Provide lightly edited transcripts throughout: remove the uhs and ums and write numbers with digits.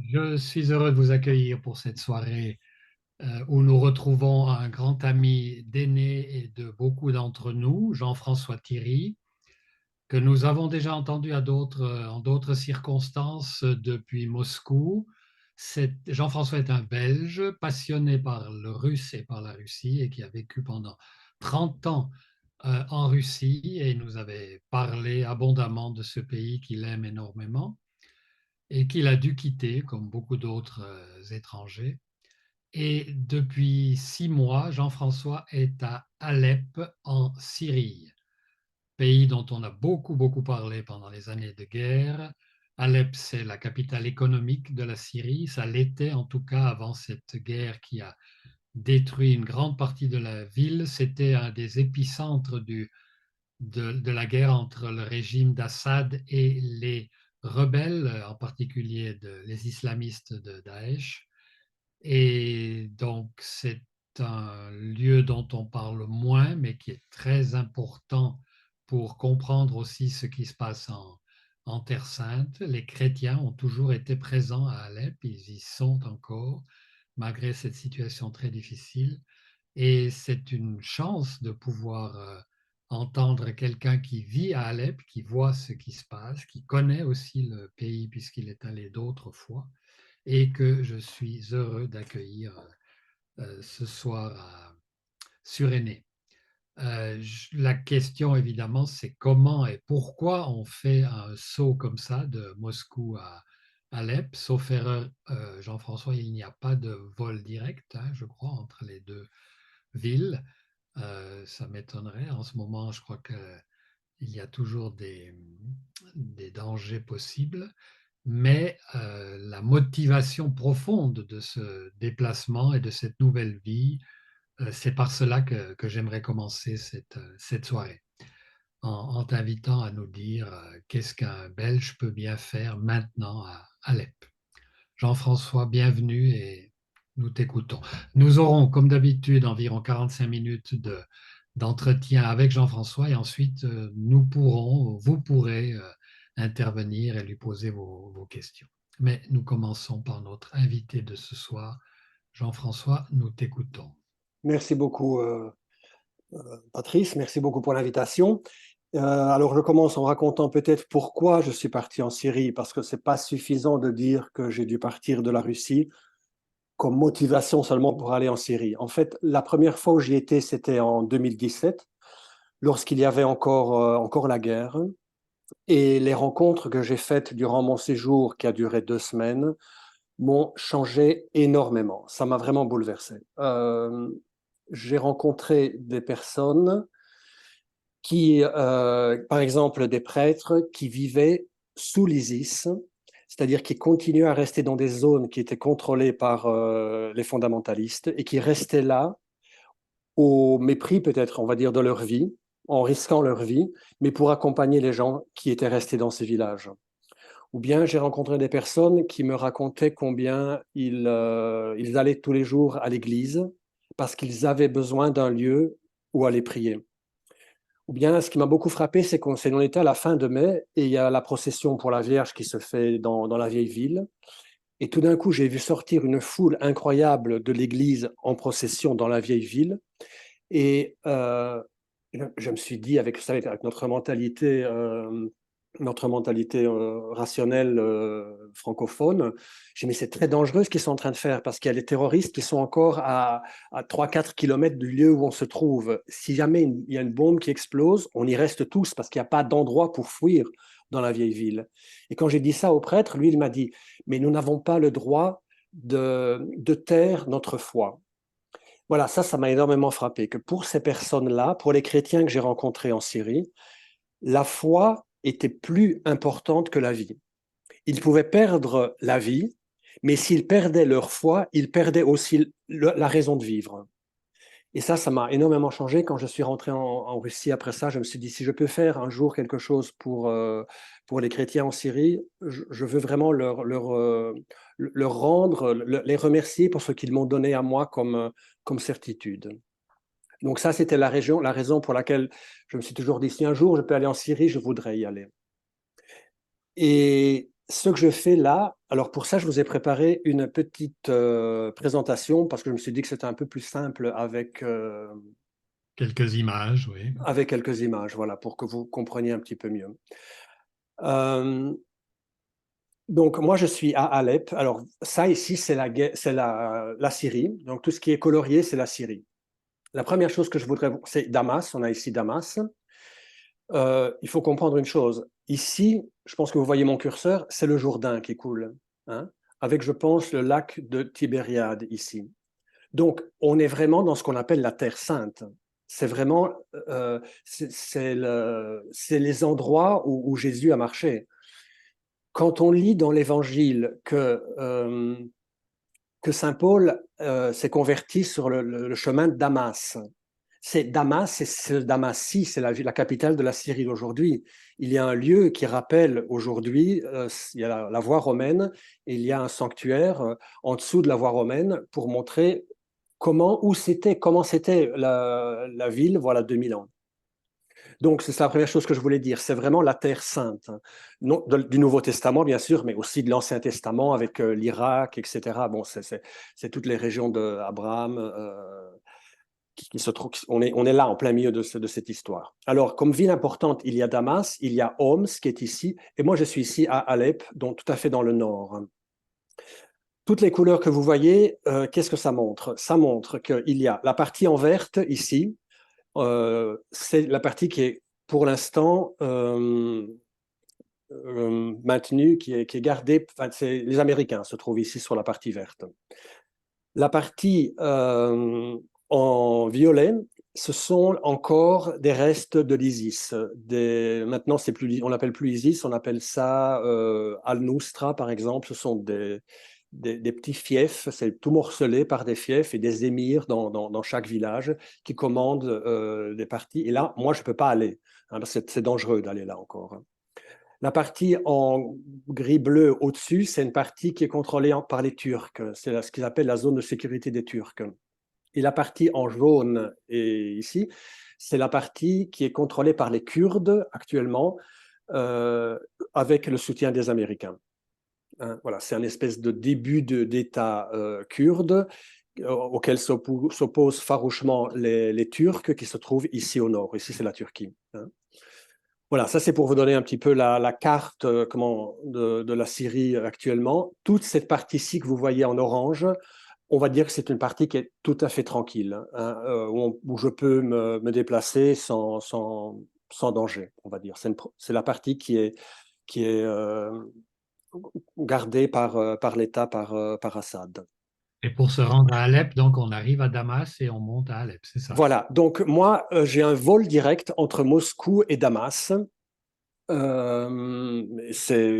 Je suis heureux de vous accueillir pour cette soirée où nous retrouvons un grand ami d'Aîné et de beaucoup d'entre nous, Jean-François Thierry, que nous avons déjà entendu en d'autres circonstances depuis Moscou. Jean-François est un Belge passionné par le russe et par la Russie et qui a vécu pendant 30 ans en Russie et nous avait parlé abondamment de ce pays qu'il aime énormément et qu'il a dû quitter, comme beaucoup d'autres étrangers. Et depuis 6 mois, Jean-François est à Alep, en Syrie, pays dont on a beaucoup parlé pendant les années de guerre. Alep, c'est la capitale économique de la Syrie. Ça l'était en tout cas avant cette guerre qui a détruit une grande partie de la ville. C'était un des épicentres de la guerre entre le régime d'Assad et les rebelles, en particulier les islamistes de Daesh. Et donc, c'est un lieu dont on parle moins, mais qui est très important pour comprendre aussi ce qui se passe en Terre Sainte. Les chrétiens ont toujours été présents à Alep, ils y sont encore, malgré cette situation très difficile. Et c'est une chance de pouvoir entendre quelqu'un qui vit à Alep, qui voit ce qui se passe, qui connaît aussi le pays puisqu'il est allé d'autres fois et que je suis heureux d'accueillir ce soir sur Aîné. La question, évidemment, c'est comment et pourquoi on fait un saut comme ça de Moscou à Alep. Sauf erreur, Jean-François, il n'y a pas de vol direct, hein, je crois, entre les deux villes. Ça m'étonnerait. En ce moment, je crois qu'il y a toujours des dangers possibles. Mais la motivation profonde de ce déplacement et de cette nouvelle vie, c'est par cela que j'aimerais commencer cette soirée, en t'invitant à nous dire qu'est-ce qu'un Belge peut bien faire maintenant à Alep. Jean-François, bienvenue et nous t'écoutons. Nous aurons, comme d'habitude, environ 45 minutes d'entretien avec Jean-François et ensuite vous pourrez intervenir et lui poser vos questions. Mais nous commençons par notre invité de ce soir. Jean-François, nous t'écoutons. Merci beaucoup, Patrice. Merci beaucoup pour l'invitation. Alors, je commence en racontant peut-être pourquoi je suis parti en Syrie, parce que ce n'est pas suffisant de dire que j'ai dû partir de la Russie comme motivation seulement pour aller en Syrie. En fait, la première fois où j'y étais, c'était en 2017, lorsqu'il y avait encore la guerre. Et les rencontres que j'ai faites durant mon séjour, qui a duré 2 semaines, m'ont changé énormément. Ça m'a vraiment bouleversé. J'ai rencontré des personnes qui, par exemple, des prêtres qui vivaient sous l'ISIS, c'est-à-dire qui continuaient à rester dans des zones qui étaient contrôlées par les fondamentalistes et qui restaient là au mépris peut-être, on va dire, de leur vie, en risquant leur vie, mais pour accompagner les gens qui étaient restés dans ces villages. Ou bien j'ai rencontré des personnes qui me racontaient combien ils allaient tous les jours à l'église parce qu'ils avaient besoin d'un lieu où aller prier. Ou bien ce qui m'a beaucoup frappé, c'est qu'on était à la fin de mai et il y a la procession pour la Vierge qui se fait dans la vieille ville. Et tout d'un coup, j'ai vu sortir une foule incroyable de l'église en procession dans la vieille ville. Et je me suis dit, avec, vous savez, avec notre mentalité rationnelle francophone, j'ai dit, mais c'est très dangereux ce qu'ils sont en train de faire parce qu'il y a les terroristes qui sont encore à 3-4 kilomètres du lieu où on se trouve. Si jamais il y a une bombe qui explose, on y reste tous parce qu'il n'y a pas d'endroit pour fuir dans la vieille ville. Et quand j'ai dit ça au prêtre, lui, il m'a dit, mais nous n'avons pas le droit de taire notre foi. Voilà, ça m'a énormément frappé, que pour ces personnes-là, pour les chrétiens que j'ai rencontrés en Syrie, la foi était plus importante que la vie. Ils pouvaient perdre la vie, mais s'ils perdaient leur foi, ils perdaient aussi la raison de vivre. Et ça m'a énormément changé. Quand je suis rentré en Russie après ça, je me suis dit, si je peux faire un jour quelque chose pour les chrétiens en Syrie, je veux vraiment leur rendre, les remercier pour ce qu'ils m'ont donné à moi comme certitude. Donc ça, c'était la raison pour laquelle je me suis toujours dit, si un jour je peux aller en Syrie, je voudrais y aller. Et ce que je fais là, alors pour ça, je vous ai préparé une petite présentation parce que je me suis dit que c'était un peu plus simple Quelques images, oui. avec quelques images, voilà, pour que vous compreniez un petit peu mieux. Euh, donc moi, je suis à Alep. Alors ça ici, c'est la Syrie. Donc tout ce qui est colorié, c'est la Syrie. La première chose que je voudrais, c'est Damas. On a ici Damas. Il faut comprendre une chose. Ici, je pense que vous voyez mon curseur, c'est le Jourdain qui coule, hein, avec, je pense, le lac de Tibériade ici. Donc, on est vraiment dans ce qu'on appelle la Terre sainte. C'est vraiment, c'est les endroits où Jésus a marché. Quand on lit dans l'Évangile que Saint Paul s'est converti sur le chemin de Damas, c'est Damas, c'est Damascie, c'est la capitale de la Syrie d'aujourd'hui. Il y a un lieu qui rappelle aujourd'hui, il y a la voie romaine, et il y a un sanctuaire en dessous de la voie romaine pour montrer comment c'était la ville, voilà, 2000 ans. Donc, c'est la première chose que je voulais dire. C'est vraiment la Terre sainte. Non, du Nouveau Testament, bien sûr, mais aussi de l'Ancien Testament avec l'Irak, etc. Bon, c'est toutes les régions d'Abraham qui se trouvent. On est là en plein milieu de cette histoire. Alors, comme ville importante, il y a Damas, il y a Homs qui est ici, et moi, je suis ici à Alep, donc tout à fait dans le nord. Toutes les couleurs que vous voyez, qu'est-ce que ça montre? Ça montre qu'il y a la partie en verte ici, c'est la partie qui est pour l'instant maintenue, qui est gardée. Enfin, les Américains se trouvent ici sur la partie verte. La partie en violet, ce sont encore des restes de l'ISIS. Maintenant, on n'appelle plus ISIS, on appelle ça Al-Nusra, par exemple. Ce sont des petits fiefs, c'est tout morcelé par des fiefs et des émirs dans chaque village qui commandent des parties. Et là, moi, je ne peux pas aller. Hein, c'est dangereux d'aller là encore. Hein. La partie en gris-bleu au-dessus, c'est une partie qui est contrôlée par les Turcs. C'est ce qu'ils appellent la zone de sécurité des Turcs. Et la partie en jaune et ici, c'est la partie qui est contrôlée par les Kurdes actuellement, avec le soutien des Américains. Hein, voilà, c'est un espèce de début d'État kurde auquel s'opposent farouchement les Turcs qui se trouvent ici au nord. Ici, c'est la Turquie. Hein. Voilà, ça c'est pour vous donner un petit peu la carte de la Syrie actuellement. Toute cette partie-ci que vous voyez en orange, on va dire que c'est une partie qui est tout à fait tranquille, hein, où je peux me déplacer sans danger, on va dire. C'est la partie qui est gardée par l'État, par Assad. Et pour se rendre à Alep, donc on arrive à Damas et on monte à Alep, c'est ça. Voilà, donc moi, j'ai un vol direct entre Moscou et Damas. Il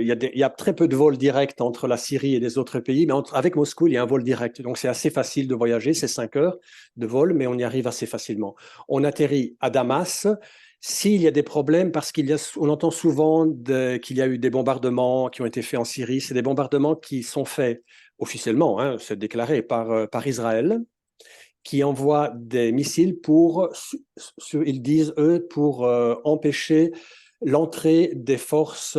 y a très peu de vols directs entre la Syrie et les autres pays, mais avec Moscou, il y a un vol direct. Donc, c'est assez facile de voyager. C'est 5 heures de vol, mais on y arrive assez facilement. On atterrit à Damas. S'il y a des problèmes, parce on entend souvent qu'il y a eu des bombardements qui ont été faits en Syrie, c'est des bombardements qui sont faits officiellement, hein, c'est déclaré par Israël, qui envoie des missiles ils disent eux, pour empêcher l'entrée des forces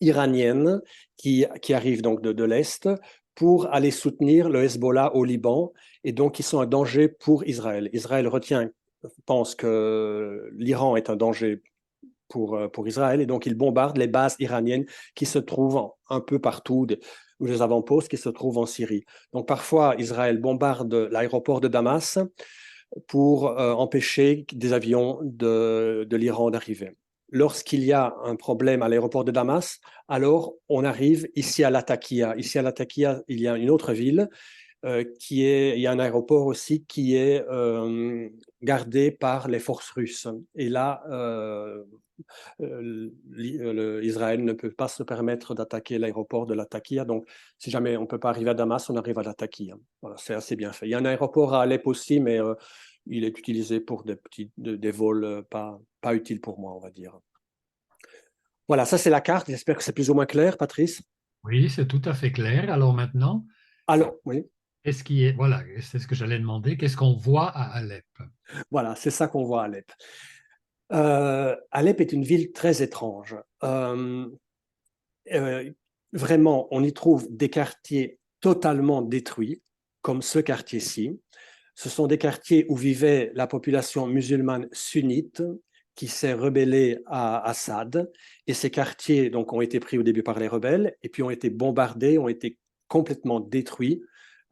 iraniennes qui arrivent donc de l'Est pour aller soutenir le Hezbollah au Liban et donc ils sont un danger pour Israël. Israël pense que l'Iran est un danger pour Israël et donc il bombarde les bases iraniennes qui se trouvent un peu partout, ou les avant-postes qui se trouvent en Syrie. Donc parfois Israël bombarde l'aéroport de Damas pour empêcher des avions de l'Iran d'arriver. Lorsqu'il y a un problème à l'aéroport de Damas, alors on arrive ici à Latakia. Ici à Latakia, il y a une autre ville il y a un aéroport aussi qui est gardé par les forces russes. Et là, Israël ne peut pas se permettre d'attaquer l'aéroport de Latakia. Donc, si jamais on ne peut pas arriver à Damas, on arrive à Latakia. Voilà, c'est assez bien fait. Il y a un aéroport à Alep aussi, mais il est utilisé pour des vols pas utiles pour moi, on va dire. Voilà, ça c'est la carte. J'espère que c'est plus ou moins clair, Patrice. Oui, c'est tout à fait clair. Alors maintenant, Alors, oui, qu'est-ce qui est, voilà, c'est ce que j'allais demander, qu'est-ce qu'on voit à Alep? voilà, c'est ça qu'on voit à Alep. Alep est une ville très étrange. euh, vraiment, on y trouve des quartiers totalement détruits, comme ce quartier-ci. Ce sont des quartiers où vivait la population musulmane sunnite qui s'est rebellée à Assad. Et ces quartiers donc, ont été pris au début par les rebelles et puis ont été bombardés, ont été complètement détruits.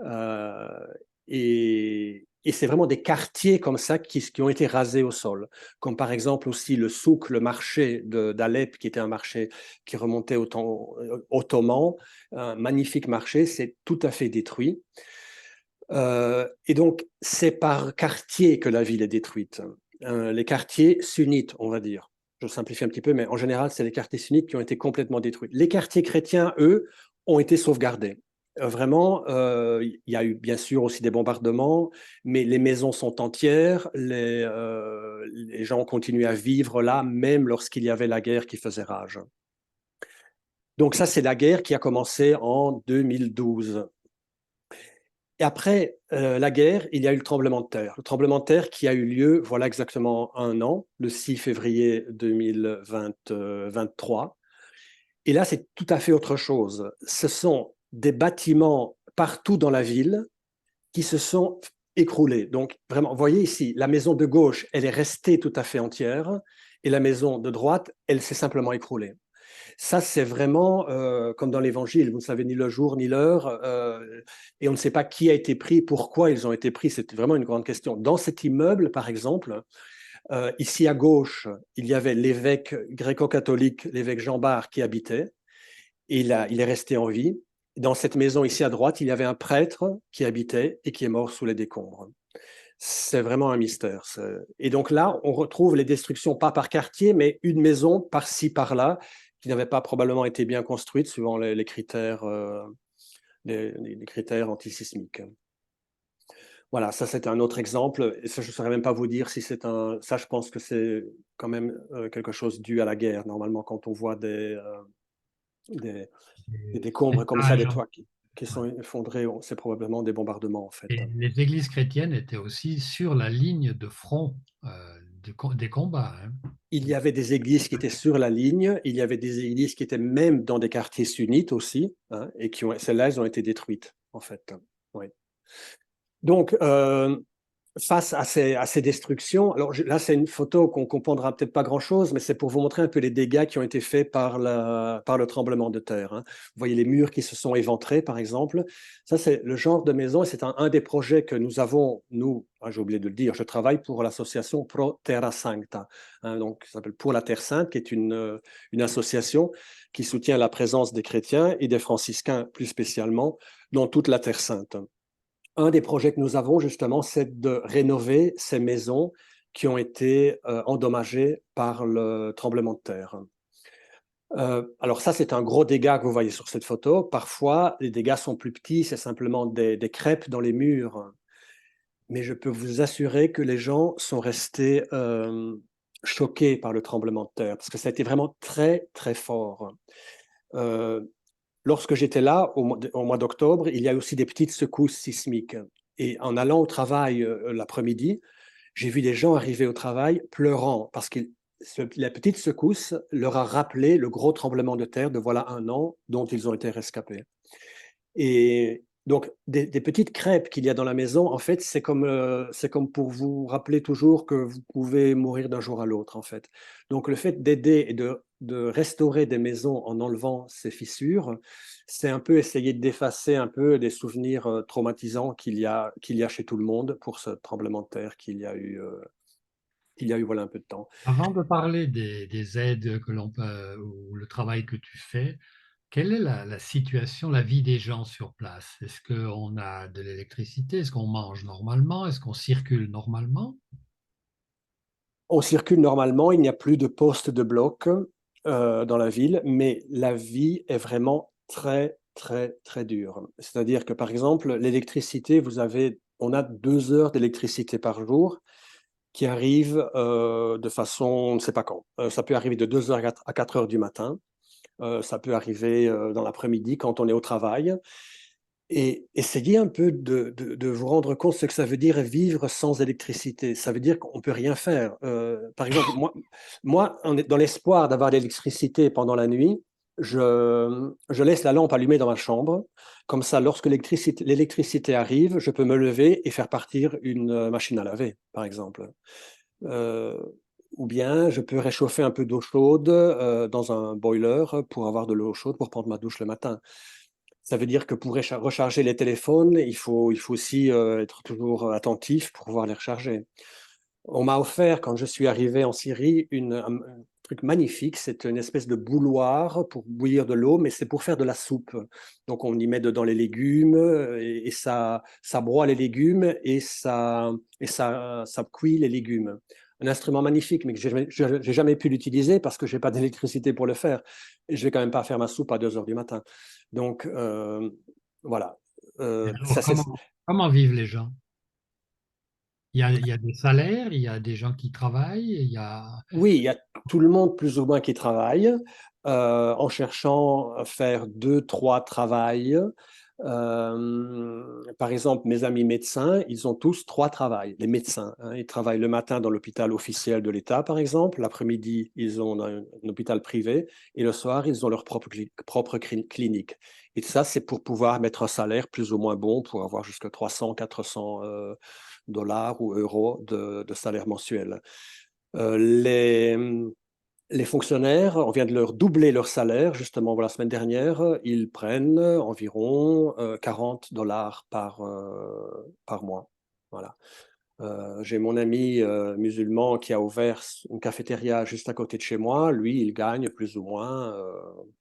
Euh, et c'est vraiment des quartiers comme ça qui ont été rasés au sol. Comme par exemple aussi le souk, le marché d'Alep, qui était un marché qui remontait au temps ottoman. Un magnifique marché, c'est tout à fait détruit. Et donc, c'est par quartier que la ville est détruite. Les quartiers sunnites, on va dire. Je simplifie un petit peu, mais en général, c'est les quartiers sunnites qui ont été complètement détruits. Les quartiers chrétiens, eux, ont été sauvegardés. Vraiment, il y a eu bien sûr aussi des bombardements, mais les maisons sont entières, les gens continuent à vivre là, même lorsqu'il y avait la guerre qui faisait rage. Donc ça, c'est la guerre qui a commencé en 2012. Et après la guerre, il y a eu le tremblement de terre. Le tremblement de terre qui a eu lieu, voilà exactement un an, le 6 février 2023. Et là, c'est tout à fait autre chose. Ce sont des bâtiments partout dans la ville qui se sont écroulés. Donc, vraiment, vous voyez ici, la maison de gauche, elle est restée tout à fait entière, et la maison de droite, elle s'est simplement écroulée. Ça, c'est vraiment comme dans l'Évangile, vous ne savez ni le jour ni l'heure, et on ne sait pas qui a été pris, pourquoi ils ont été pris. C'est vraiment une grande question. Dans cet immeuble, par exemple, ici à gauche, il y avait l'évêque gréco-catholique, l'évêque Jean Bart, qui habitait. Et il est resté en vie. Dans cette maison ici à droite, il y avait un prêtre qui habitait et qui est mort sous les décombres. C'est vraiment un mystère. Et donc là, on retrouve les destructions, pas par quartier, mais une maison par-ci, par-là, qui n'avait pas probablement été bien construite, suivant les critères, les critères antisismiques. Voilà, ça c'est un autre exemple. Et ça, je ne saurais même pas vous dire si c'est un. Ça, je pense que c'est quand même quelque chose dû à la guerre. Normalement, quand on voit des, des décombres comme ça, des Étages. toits qui sont effondrés, c'est probablement des bombardements en fait. Et les églises chrétiennes étaient aussi sur la ligne de front des combats, hein. Il y avait des églises qui étaient sur la ligne, il y avait des églises qui étaient même dans des quartiers sunnites aussi, hein, et celles-là, elles ont été détruites, en fait. Oui. Donc, face à ces destructions, alors là, c'est une photo qu'on comprendra peut-être pas grand-chose, mais c'est pour vous montrer un peu les dégâts qui ont été faits par le tremblement de terre, hein. Vous voyez les murs qui se sont éventrés, par exemple. Ça, c'est le genre de maison, et c'est un des projets que nous avons, nous, j'ai oublié de le dire, je travaille pour l'association Pro Terra Sancta, hein, donc ça s'appelle Pour la Terre Sainte, qui est une association qui soutient la présence des chrétiens et des franciscains plus spécialement dans toute la Terre Sainte. Un des projets que nous avons justement, c'est de rénover ces maisons qui ont été endommagées par le tremblement de terre. Alors ça, c'est un gros dégât que vous voyez sur cette photo. Parfois, les dégâts sont plus petits, c'est simplement des crêpes dans les murs. Mais je peux vous assurer que les gens sont restés choqués par le tremblement de terre, parce que ça a été vraiment très, très fort. Lorsque j'étais là, au mois d'octobre, il y a aussi des petites secousses sismiques. Et en allant au travail l'après-midi, j'ai vu des gens arriver au travail pleurant parce que la petite secousse leur a rappelé le gros tremblement de terre de voilà un an dont ils ont été rescapés. Et donc, des petites crêpes qu'il y a dans la maison, en fait, c'est comme pour vous rappeler toujours que vous pouvez mourir d'un jour à l'autre, en fait. Donc, le fait d'aider et de restaurer des maisons en enlevant ces fissures, c'est un peu essayer d'effacer un peu des souvenirs traumatisants qu'il y a chez tout le monde pour ce tremblement de terre qu'il y a eu voilà un peu de temps. Avant de parler des aides que l'on peut, ou le travail que tu fais, quelle est la situation, la vie des gens sur place? Est-ce qu'on a de l'électricité? Est-ce qu'on mange normalement? Est-ce qu'on circule normalement? On circule normalement, il n'y a plus de postes de bloc dans la ville, mais la vie est vraiment très, très, très dure. C'est-à-dire que, par exemple, l'électricité, on a 2 heures d'électricité par jour qui arrivent de façon, on ne sait pas quand. Ça peut arriver de 2 heures à 4 heures du matin. Ça peut arriver dans l'après-midi quand on est au travail. Et essayez un peu de vous rendre compte ce que ça veut dire vivre sans électricité. Ça veut dire qu'on ne peut rien faire. Par exemple, moi dans l'espoir d'avoir l'électricité pendant la nuit, je laisse la lampe allumée dans ma chambre. Comme ça, lorsque l'électricité arrive, je peux me lever et faire partir une machine à laver, par exemple. Euh, ou bien je peux réchauffer un peu d'eau chaude dans un boiler pour avoir de l'eau chaude pour prendre ma douche le matin. Ça veut dire que pour recharger les téléphones, il faut aussi être toujours attentif pour pouvoir les recharger. On m'a offert, quand je suis arrivé en Syrie, un truc magnifique. C'est une espèce de bouilloire pour bouillir de l'eau, mais c'est pour faire de la soupe. Donc, on y met dedans les légumes et ça broie les légumes ça cuit les légumes. Un instrument magnifique, mais que je n'ai jamais pu l'utiliser parce que je n'ai pas d'électricité pour le faire. Et je ne vais quand même pas faire ma soupe à 2 heures du matin. Donc, voilà. Et Ça, alors, comment vivent les gens? Il y a des salaires, il y a des gens qui travaillent, il y a... Oui, il y a tout le monde plus ou moins qui travaille en cherchant à faire deux, trois travails. Par exemple, mes amis médecins, ils ont tous trois travails. Les médecins, hein, ils travaillent le matin dans l'hôpital officiel de l'État, par exemple. L'après-midi, ils ont un hôpital privé. Et le soir, ils ont leur propre clinique. Et ça, c'est pour pouvoir mettre un salaire plus ou moins bon, pour avoir jusqu'à 300, 400 dollars ou euros de salaire mensuel. Euh, les, les fonctionnaires, on vient de leur doubler leur salaire, justement, la semaine dernière, ils prennent environ 40 dollars par mois. Voilà. J'ai mon ami musulman qui a ouvert une cafétéria juste à côté de chez moi. Lui, il gagne plus ou moins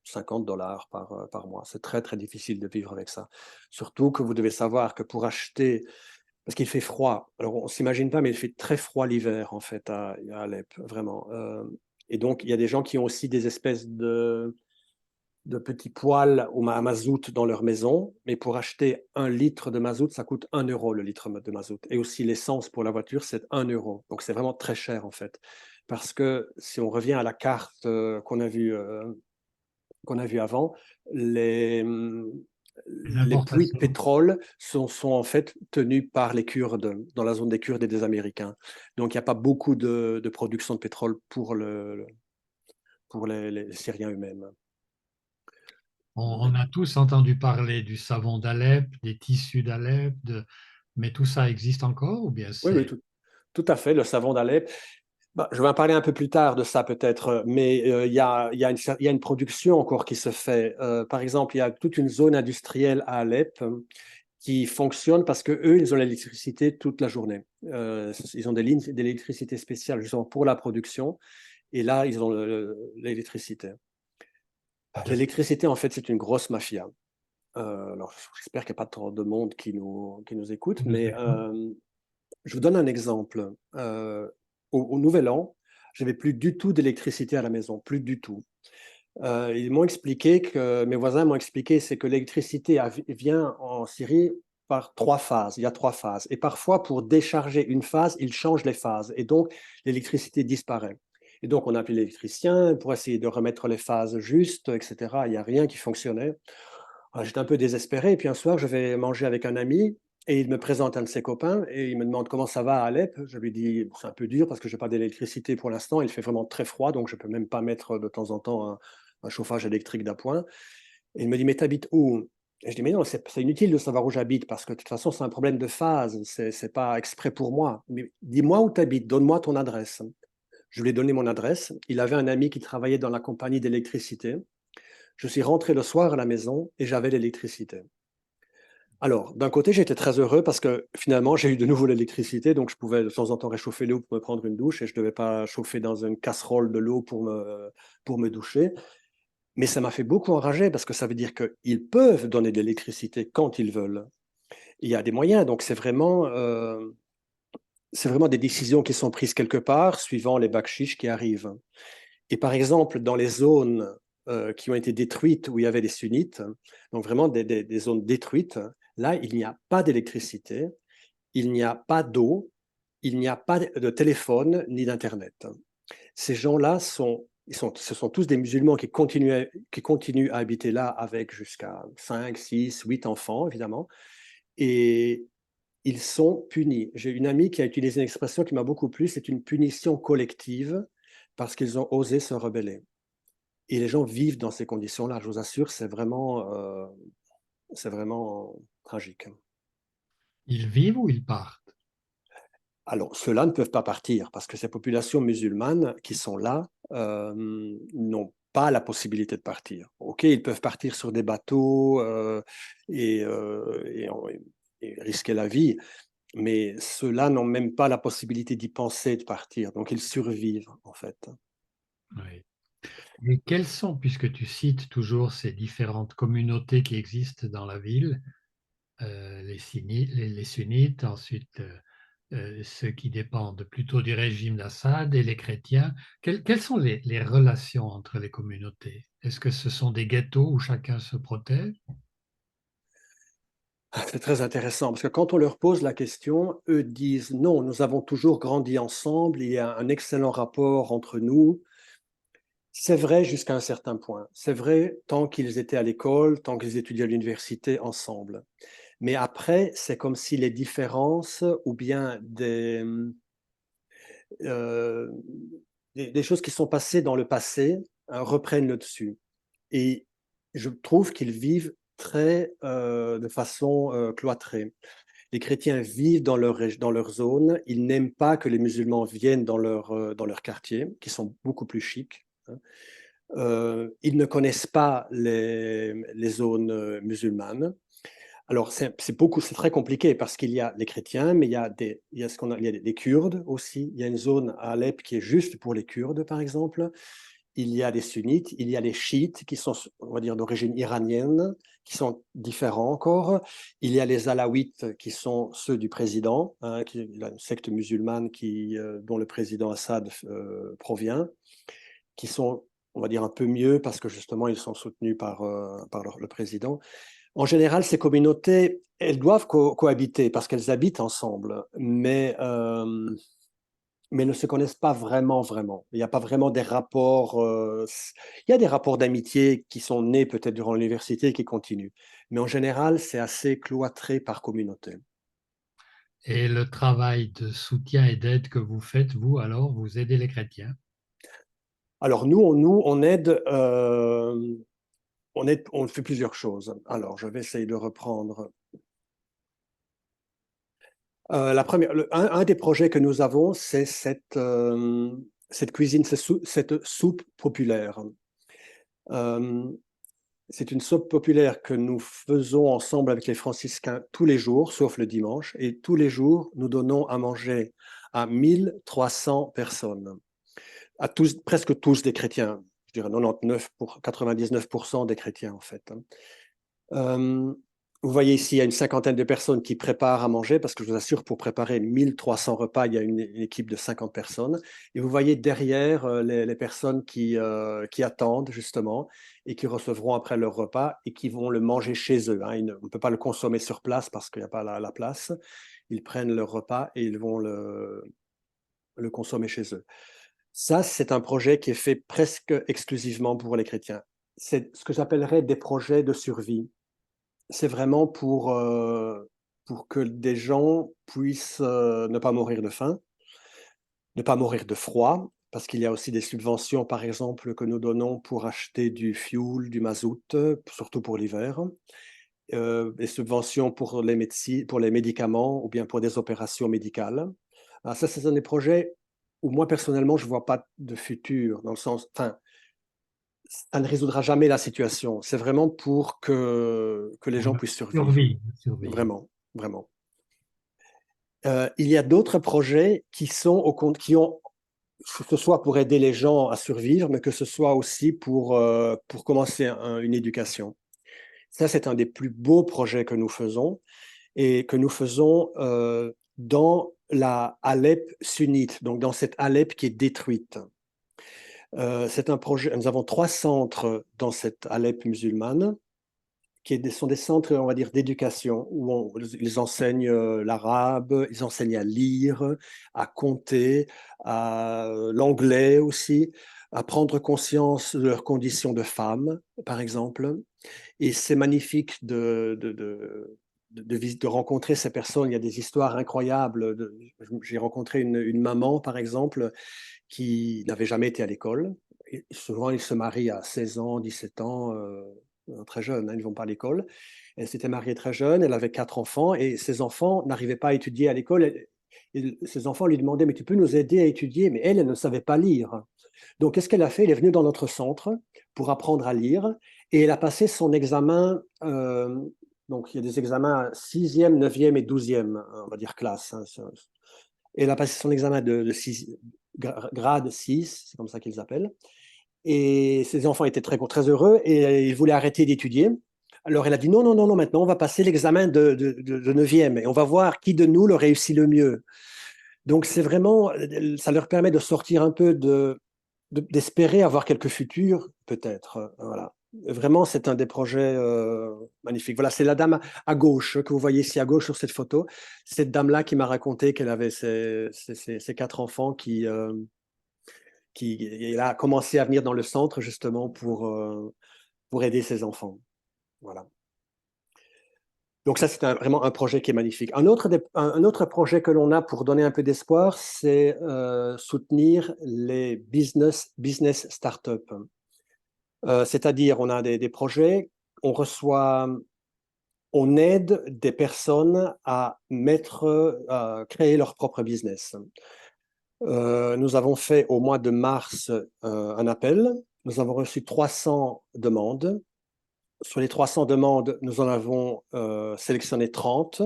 50 dollars par mois. C'est très, très difficile de vivre avec ça. Surtout que vous devez savoir que pour acheter parce qu'il fait froid. Alors, on ne s'imagine pas, mais il fait très froid l'hiver, en fait, à Alep, vraiment. Et donc, il y a des gens qui ont aussi des espèces de petits poêles à mazout dans leur maison. Mais pour acheter 1 litre de mazout, ça coûte 1 euro le litre de mazout. Et aussi, l'essence pour la voiture, c'est 1 euro. Donc, c'est vraiment très cher, en fait. Parce que si on revient à la carte qu'on a vue avant, Les les puits de importations. pétrole sont en fait tenus par les Kurdes, dans la zone des Kurdes et des Américains. Donc, il n'y a pas beaucoup de production de pétrole pour les Syriens eux-mêmes. On a tous entendu parler du savon d'Alep, des tissus d'Alep, mais tout ça existe encore ou bien Oui, oui, c'est... tout à fait, le savon d'Alep. Bah, je vais en parler un peu plus tard de ça peut-être, mais il y a une production encore qui se fait. Par exemple, il y a toute une zone industrielle à Alep qui fonctionne parce que eux, ils ont l'électricité toute la journée. Ils ont des lignes d'électricité spéciales justement pour la production, et là, ils ont l'électricité. L'électricité, en fait, c'est une grosse mafia. Alors, j'espère qu'il n'y a pas trop de monde qui nous écoute, mais je vous donne un exemple. Au Nouvel An, je n'avais plus du tout d'électricité à la maison, plus du tout. Ils m'ont expliqué mes voisins m'ont expliqué, c'est que l'électricité vient en Syrie par 3 phases. Il y a 3 phases. Et parfois, pour décharger une phase, ils changent les phases. Et donc, l'électricité disparaît. Et donc, on a appelé l'électricien pour essayer de remettre les phases justes, etc. Il n'y a rien qui fonctionnait. J'étais un peu désespéré. Et puis un soir, je vais manger avec un ami et il me présente un de ses copains et il me demande comment ça va à Alep. Je lui dis, bon, c'est un peu dur parce que je n'ai pas d'électricité pour l'instant. Il fait vraiment très froid, donc je ne peux même pas mettre de temps en temps un chauffage électrique d'appoint. Et il me dit, mais t'habites où? Et je dis, mais non, c'est inutile de savoir où j'habite parce que de toute façon, c'est un problème de phase. C'est pas exprès pour moi. Mais dis-moi où tu habites, donne-moi ton adresse. Je lui ai donné mon adresse. Il avait un ami qui travaillait dans la compagnie d'électricité. Je suis rentré le soir à la maison et j'avais l'électricité. Alors, d'un côté, j'étais très heureux parce que finalement, j'ai eu de nouveau l'électricité, donc je pouvais de temps en temps réchauffer l'eau pour me prendre une douche et je ne devais pas chauffer dans une casserole de l'eau pour me doucher. Mais ça m'a fait beaucoup enrager parce que ça veut dire qu'ils peuvent donner de l'électricité quand ils veulent. Il y a des moyens, donc c'est vraiment des décisions qui sont prises quelque part suivant les bakchiches qui arrivent. Et par exemple, dans les zones qui ont été détruites où il y avait des sunnites, donc vraiment des zones détruites, là, il n'y a pas d'électricité, il n'y a pas d'eau, il n'y a pas de téléphone ni d'Internet. Ces gens-là ce sont tous des musulmans qui continuent à habiter là avec jusqu'à 5, 6, 8 enfants, évidemment, et ils sont punis. J'ai une amie qui a utilisé une expression qui m'a beaucoup plu, c'est une punition collective parce qu'ils ont osé se rebeller. et les gens vivent dans ces conditions-là. Je vous assure, c'est vraiment tragique. Ils vivent ou ils partent? Alors, ceux-là ne peuvent pas partir parce que ces populations musulmanes qui sont là n'ont pas la possibilité de partir. OK, ils peuvent partir sur des bateaux et, euh, et, en- et risquer la vie, mais ceux-là n'ont même pas la possibilité d'y penser de partir. Donc, ils survivent, en fait. Oui. Et quelles sont, puisque tu cites toujours ces différentes communautés qui existent dans la ville, les sunnites, ensuite ceux qui dépendent plutôt du régime d'Assad et les chrétiens, quelles sont les relations entre les communautés? Est-ce que ce sont des ghettos où chacun se protège? C'est très intéressant parce que quand on leur pose la question, eux disent non, nous avons toujours grandi ensemble, il y a un excellent rapport entre nous. C'est vrai jusqu'à un certain point. C'est vrai tant qu'ils étaient à l'école, tant qu'ils étudiaient à l'université ensemble. Mais après, c'est comme si les différences ou bien euh, des choses qui sont passées dans le passé reprennent le dessus. Et je trouve qu'ils vivent de façon cloîtrée. Les chrétiens vivent dans leur zone. Ils n'aiment pas que les musulmans viennent dans leur quartier, qui sont beaucoup plus chics, hein. Ils ne connaissent pas les zones musulmanes. Alors, c'est très compliqué parce qu'il y a les chrétiens, mais il y a il y a des Kurdes aussi. Il y a une zone à Alep qui est juste pour les Kurdes, par exemple. Il y a les sunnites, il y a les chiites qui sont, on va dire, d'origine iranienne, qui sont différents encore. Il y a les alaouites qui sont ceux du président, hein, une secte musulmane dont le président Assad provient, qui sont, on va dire, un peu mieux parce que justement, ils sont soutenus par le président. En général, ces communautés, elles doivent cohabiter parce qu'elles habitent ensemble, mais ne se connaissent pas vraiment, vraiment. Il n'y a pas vraiment des rapports. Il y a des rapports d'amitié qui sont nés peut-être durant l'université et qui continuent. Mais en général, c'est assez cloîtré par communauté. Et le travail de soutien et d'aide que vous faites, vous, alors, vous aidez les chrétiens. Alors, on fait plusieurs choses. Alors, je vais essayer de reprendre. Un des projets que nous avons, c'est cette cuisine, cette soupe populaire. Euh, c'est une soupe populaire que nous faisons ensemble avec les franciscains tous les jours, sauf le dimanche. Et tous les jours, nous donnons à manger à 1300 personnes, presque tous des chrétiens. Je dirais 99% des chrétiens, en fait. Euh, Vous voyez ici, il y a une cinquantaine de personnes qui préparent à manger, parce que je vous assure, pour préparer 1300 repas, il y a une équipe de 50 personnes. Et vous voyez derrière les personnes qui attendent, justement, et qui recevront après leur repas et qui vont le manger chez eux, hein. On ne peut pas le consommer sur place parce qu'il n'y a pas la place. Ils prennent leur repas et ils vont le consommer chez eux. Ça, c'est un projet qui est fait presque exclusivement pour les chrétiens. C'est ce que j'appellerais des projets de survie. C'est vraiment pour que des gens puissent ne pas mourir de faim, ne pas mourir de froid, parce qu'il y a aussi des subventions, par exemple, que nous donnons pour acheter du fioul, du mazout, surtout pour l'hiver, des subventions pour les médicaments ou bien pour des opérations médicales. Alors ça, ce sont des projets où moi, personnellement, je ne vois pas de futur, dans le sens, enfin, ça ne résoudra jamais la situation. C'est vraiment pour que les Pour gens la puissent survivre. survie, survivre. Vraiment, vraiment. Il y a d'autres projets qui ont, que ce soit pour aider les gens à survivre, mais que ce soit aussi pour commencer une éducation. Ça, c'est un des plus beaux projets que nous faisons et que nous faisons dans la Alep sunnite, donc dans cette Alep qui est détruite. C'est un projet, nous avons 3 centres dans cette Alep musulmane sont des centres, on va dire, d'éducation où ils enseignent l'arabe, ils enseignent à lire, à compter, à l'anglais aussi, à prendre conscience de leurs conditions de femmes, par exemple. Et c'est magnifique de rencontrer ces personnes. Il y a des histoires incroyables. J'ai rencontré une maman, par exemple, qui n'avait jamais été à l'école souvent, ils se marient à 16 ans, 17 ans, très jeunes, hein, ils ne vont pas à l'école. Elle s'était mariée très jeune, elle avait 4 enfants et ses enfants n'arrivaient pas à étudier à l'école. Ses enfants lui demandaient, mais tu peux nous aider à étudier? Mais elle ne savait pas lire. Donc, qu'est-ce qu'elle a fait? Elle est venue dans notre centre pour apprendre à lire et elle a passé son examen. Donc, il y a des examens 6e, 9e et 12e, on va dire classe, hein. Et elle a passé son examen de grade 6, c'est comme ça qu'ils appellent. Et ses enfants étaient très heureux et ils voulaient arrêter d'étudier. Alors elle a dit non, non, non, non, maintenant on va passer l'examen de 9e et on va voir qui de nous le réussit le mieux. Donc c'est vraiment, ça leur permet de sortir un peu d'espérer avoir quelques futurs, peut-être. Voilà. Vraiment, c'est un des projets magnifiques. Voilà, c'est la dame à gauche que vous voyez ici à gauche sur cette photo. Cette dame-là qui m'a raconté qu'elle avait ses 4 enfants qui elle a commencé à venir dans le centre justement pour aider ses enfants. Voilà. Donc ça, c'est vraiment un projet qui est magnifique. Un autre projet que l'on a pour donner un peu d'espoir, c'est soutenir les business startups. C'est-à-dire, on a des projets, on aide des personnes à créer leur propre business. Nous avons fait au mois de mars un appel. Nous avons reçu 300 demandes. Sur les 300 demandes, nous en avons sélectionné 30.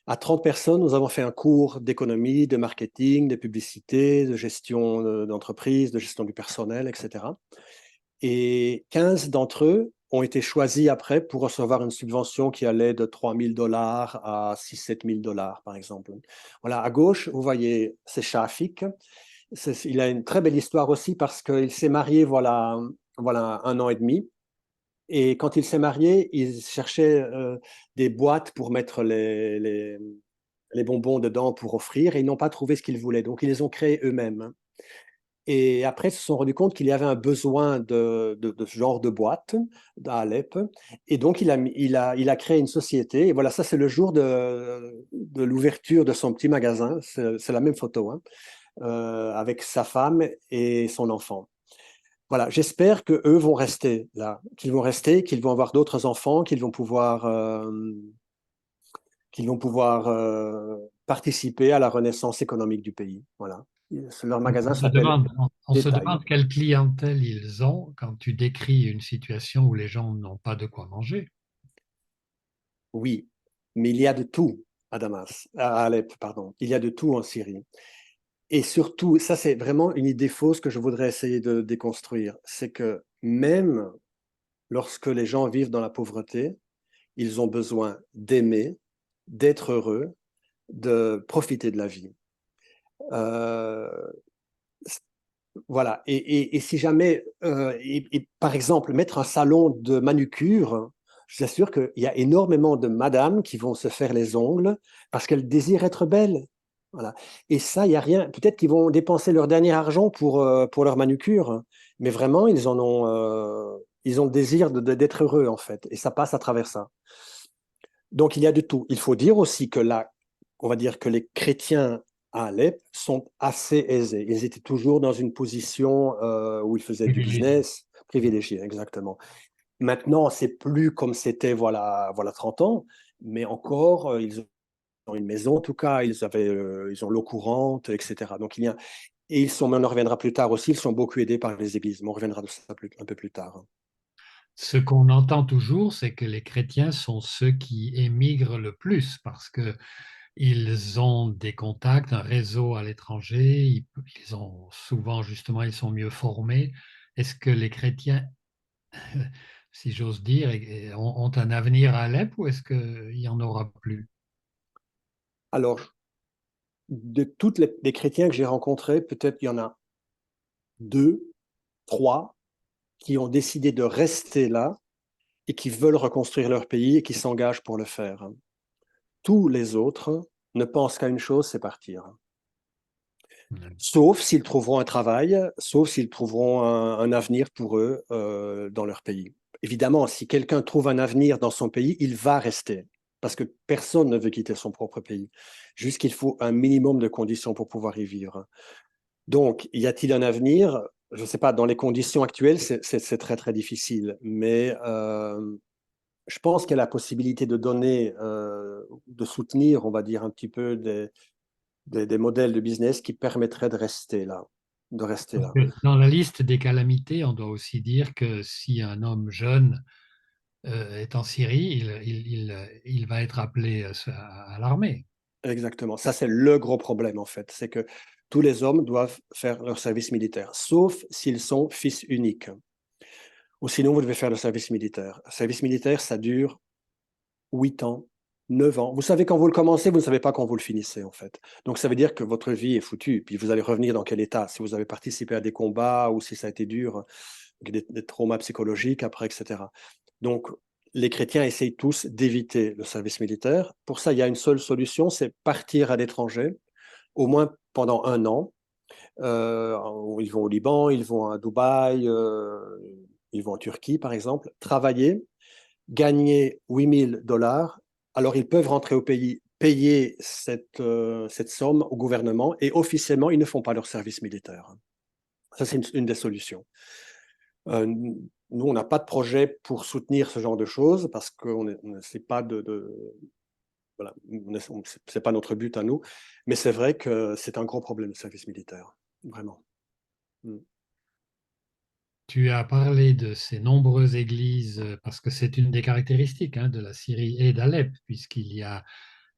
À 30 personnes, nous avons fait un cours d'économie, de marketing, de publicité, de gestion d'entreprise, de gestion du personnel, etc. Et 15 d'entre eux ont été choisis après pour recevoir une subvention qui allait de 3 000 $ à 6 000 à 7 000 $ par exemple. Voilà, à gauche, vous voyez, c'est Shafik. Il a une très belle histoire aussi parce qu'il s'est marié voilà 1 an et demi. Et quand il s'est marié, il cherchait des boîtes pour mettre les bonbons dedans pour offrir et ils n'ont pas trouvé ce qu'ils voulaient. Donc, ils les ont créés eux-mêmes. Et après, ils se sont rendus compte qu'il y avait un besoin de ce genre de boîte à Alep. Et donc, il a créé une société. Et voilà, ça, c'est le jour de l'ouverture de son petit magasin. C'est la même photo, hein, avec sa femme et son enfant. Voilà, j'espère qu'eux vont rester là, qu'ils vont avoir d'autres enfants, qu'ils vont pouvoir participer à la renaissance économique du pays. Voilà. Leur magasin s'appelle On se Détail. demande quelle clientèle ils ont quand tu décris une situation où les gens n'ont pas de quoi manger. Oui, mais il y a de tout à Damas, à Alep, pardon. Il y a de tout en Syrie. Et surtout, ça c'est vraiment une idée fausse que je voudrais essayer de déconstruire. C'est que même lorsque les gens vivent dans la pauvreté, ils ont besoin d'aimer, d'être heureux, de profiter de la vie. Euh, voilà. Et si jamais, par exemple, mettre un salon de manucure, je suis sûr qu'il y a énormément de madames qui vont se faire les ongles parce qu'elles désirent être belles. Voilà. Et ça, il n'y a rien. Peut-être qu'ils vont dépenser leur dernier argent pour leur manucure, mais vraiment, ils ont le désir d'être heureux, en fait. Et ça passe à travers ça. Donc, il y a de tout. Il faut dire aussi que là, on va dire que les chrétiens à Alep sont assez aisés. Ils étaient toujours dans une position où ils faisaient du Privilégiés. business privilégié, exactement. Maintenant, c'est plus comme c'était voilà 30 ans, mais encore, ils ont une maison en tout cas, ils ont l'eau courante, etc. Donc, et mais on en reviendra plus tard aussi, ils sont beaucoup aidés par les églises, mais on reviendra de ça un peu plus tard. Ce qu'on entend toujours, c'est que les chrétiens sont ceux qui émigrent le plus parce que ils ont des contacts, un réseau à l'étranger, ils ont souvent justement, ils sont mieux formés. Est-ce que les chrétiens, si j'ose dire, ont un avenir à Alep ou est-ce qu'il n'y en aura plus? Alors, de toutes les chrétiens que j'ai rencontrés, peut-être il y en a 2, 3 qui ont décidé de rester là et qui veulent reconstruire leur pays et qui s'engagent pour le faire. Tous les autres ne pensent qu'à une chose, c'est partir. Sauf s'ils trouveront un travail, sauf s'ils trouveront un avenir pour eux dans leur pays. Évidemment, si quelqu'un trouve un avenir dans son pays, il va rester, parce que personne ne veut quitter son propre pays. Juste qu'il faut un minimum de conditions pour pouvoir y vivre. Donc, y a-t-il un avenir? je ne sais pas, dans les conditions actuelles, c'est très, très difficile. Mais je pense qu'il y a la possibilité de donner, de soutenir, on va dire, un petit peu des modèles de business qui permettraient de rester là. De rester Parce là. que dans la liste des calamités, on doit aussi dire que si un homme jeune est en Syrie, il va être appelé à l'armée. Exactement. Ça, c'est le gros problème, en fait. C'est que tous les hommes doivent faire leur service militaire, sauf s'ils sont fils uniques. Ou sinon, vous devez faire le service militaire. Le service militaire, ça dure 8 ans, 9 ans. Vous savez quand vous le commencez, vous ne savez pas quand vous le finissez, en fait. Donc, ça veut dire que votre vie est foutue. Puis, vous allez revenir dans quel état? Si vous avez participé à des combats ou si ça a été dur, des traumas psychologiques après, etc. Donc, les chrétiens essayent tous d'éviter le service militaire. Pour ça, il y a une seule solution, c'est partir à l'étranger, au moins pendant 1 an. Ils vont au Liban, ils vont à Dubaï, ils vont en Turquie, par exemple, travailler, gagner 8 000 $. Alors, ils peuvent rentrer au pays, payer cette somme au gouvernement et officiellement, ils ne font pas leur service militaire. Ça, c'est une des solutions. Nous, on n'a pas de projet pour soutenir ce genre de choses parce qu'on ne sait pas voilà, c'est pas notre but à nous. Mais c'est vrai que c'est un gros problème, le service militaire, vraiment. Mm. Tu as parlé de ces nombreuses églises, parce que c'est une des caractéristiques hein, de la Syrie et d'Alep, puisqu'il y a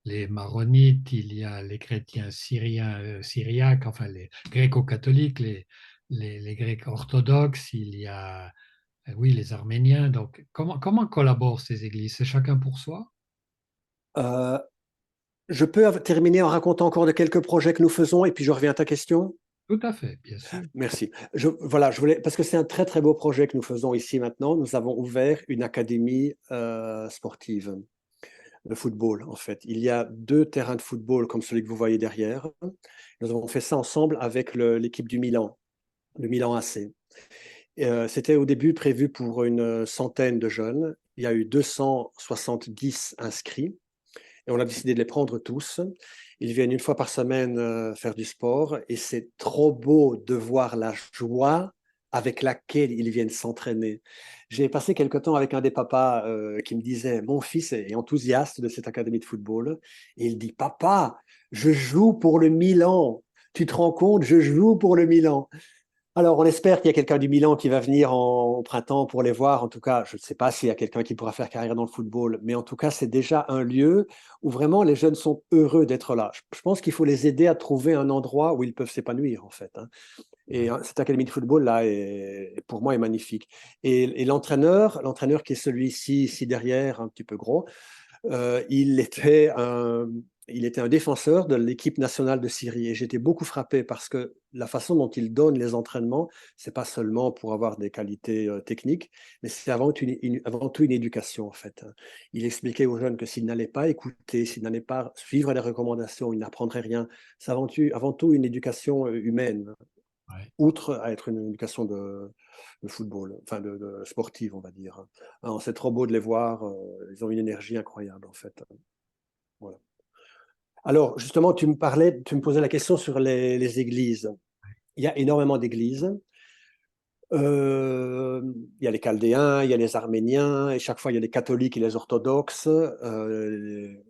les maronites, il y a les chrétiens syriens, syriaques, enfin les gréco-catholiques, les grecs orthodoxes, il y a, oui, les arméniens. Donc, comment collaborent ces églises? C'est chacun pour soi? Euh, je peux terminer en racontant encore de quelques projets que nous faisons et puis je reviens à ta question. Tout à fait, bien sûr. Merci. Voilà, je voulais, parce que c'est un très très beau projet que nous faisons ici maintenant. Nous avons ouvert une académie sportive de football, en fait. Il y a 2 terrains de football comme celui que vous voyez derrière. Nous avons fait ça ensemble avec l'équipe du Milan, le Milan AC. C'était au début prévu pour une centaine de jeunes. Il y a eu 270 inscrits et on a décidé de les prendre tous. Ils viennent une fois par semaine faire du sport et c'est trop beau de voir la joie avec laquelle ils viennent s'entraîner. J'ai passé quelque temps avec un des papas qui me disait, mon fils est enthousiaste de cette académie de football et il dit, papa, je joue pour le Milan. Tu te rends compte, je joue pour le Milan. Alors, on espère qu'il y a quelqu'un du Milan qui va venir au printemps pour les voir. En tout cas, je ne sais pas s'il y a quelqu'un qui pourra faire carrière dans le football, mais en tout cas, c'est déjà un lieu où vraiment les jeunes sont heureux d'être là. Je pense qu'il faut les aider à trouver un endroit où ils peuvent s'épanouir, en fait, hein. Et Ouais. cette académie de football-là, pour moi, est magnifique. Et l'entraîneur qui est celui-ci, ici derrière, un petit peu gros, euh, il était un, il était un défenseur de l'équipe nationale de Syrie. Et j'étais beaucoup frappé parce que la façon dont il donne les entraînements, c'est pas seulement pour avoir des qualités techniques, mais c'est avant tout une éducation, en fait. Il expliquait aux jeunes que s'ils n'allaient pas écouter, s'ils n'allaient pas suivre les recommandations, ils n'apprendraient rien. C'est avant tout une éducation humaine, Ouais. outre à être une éducation de football, enfin de sportive, on va dire. Alors, c'est trop beau de les voir, ils ont une énergie incroyable, en fait. Voilà. Alors, justement, tu me posais la question sur les églises. Il y a énormément d'églises. Il y a les Chaldéens, il y a les Arméniens, et chaque fois, il y a les catholiques et les orthodoxes. Il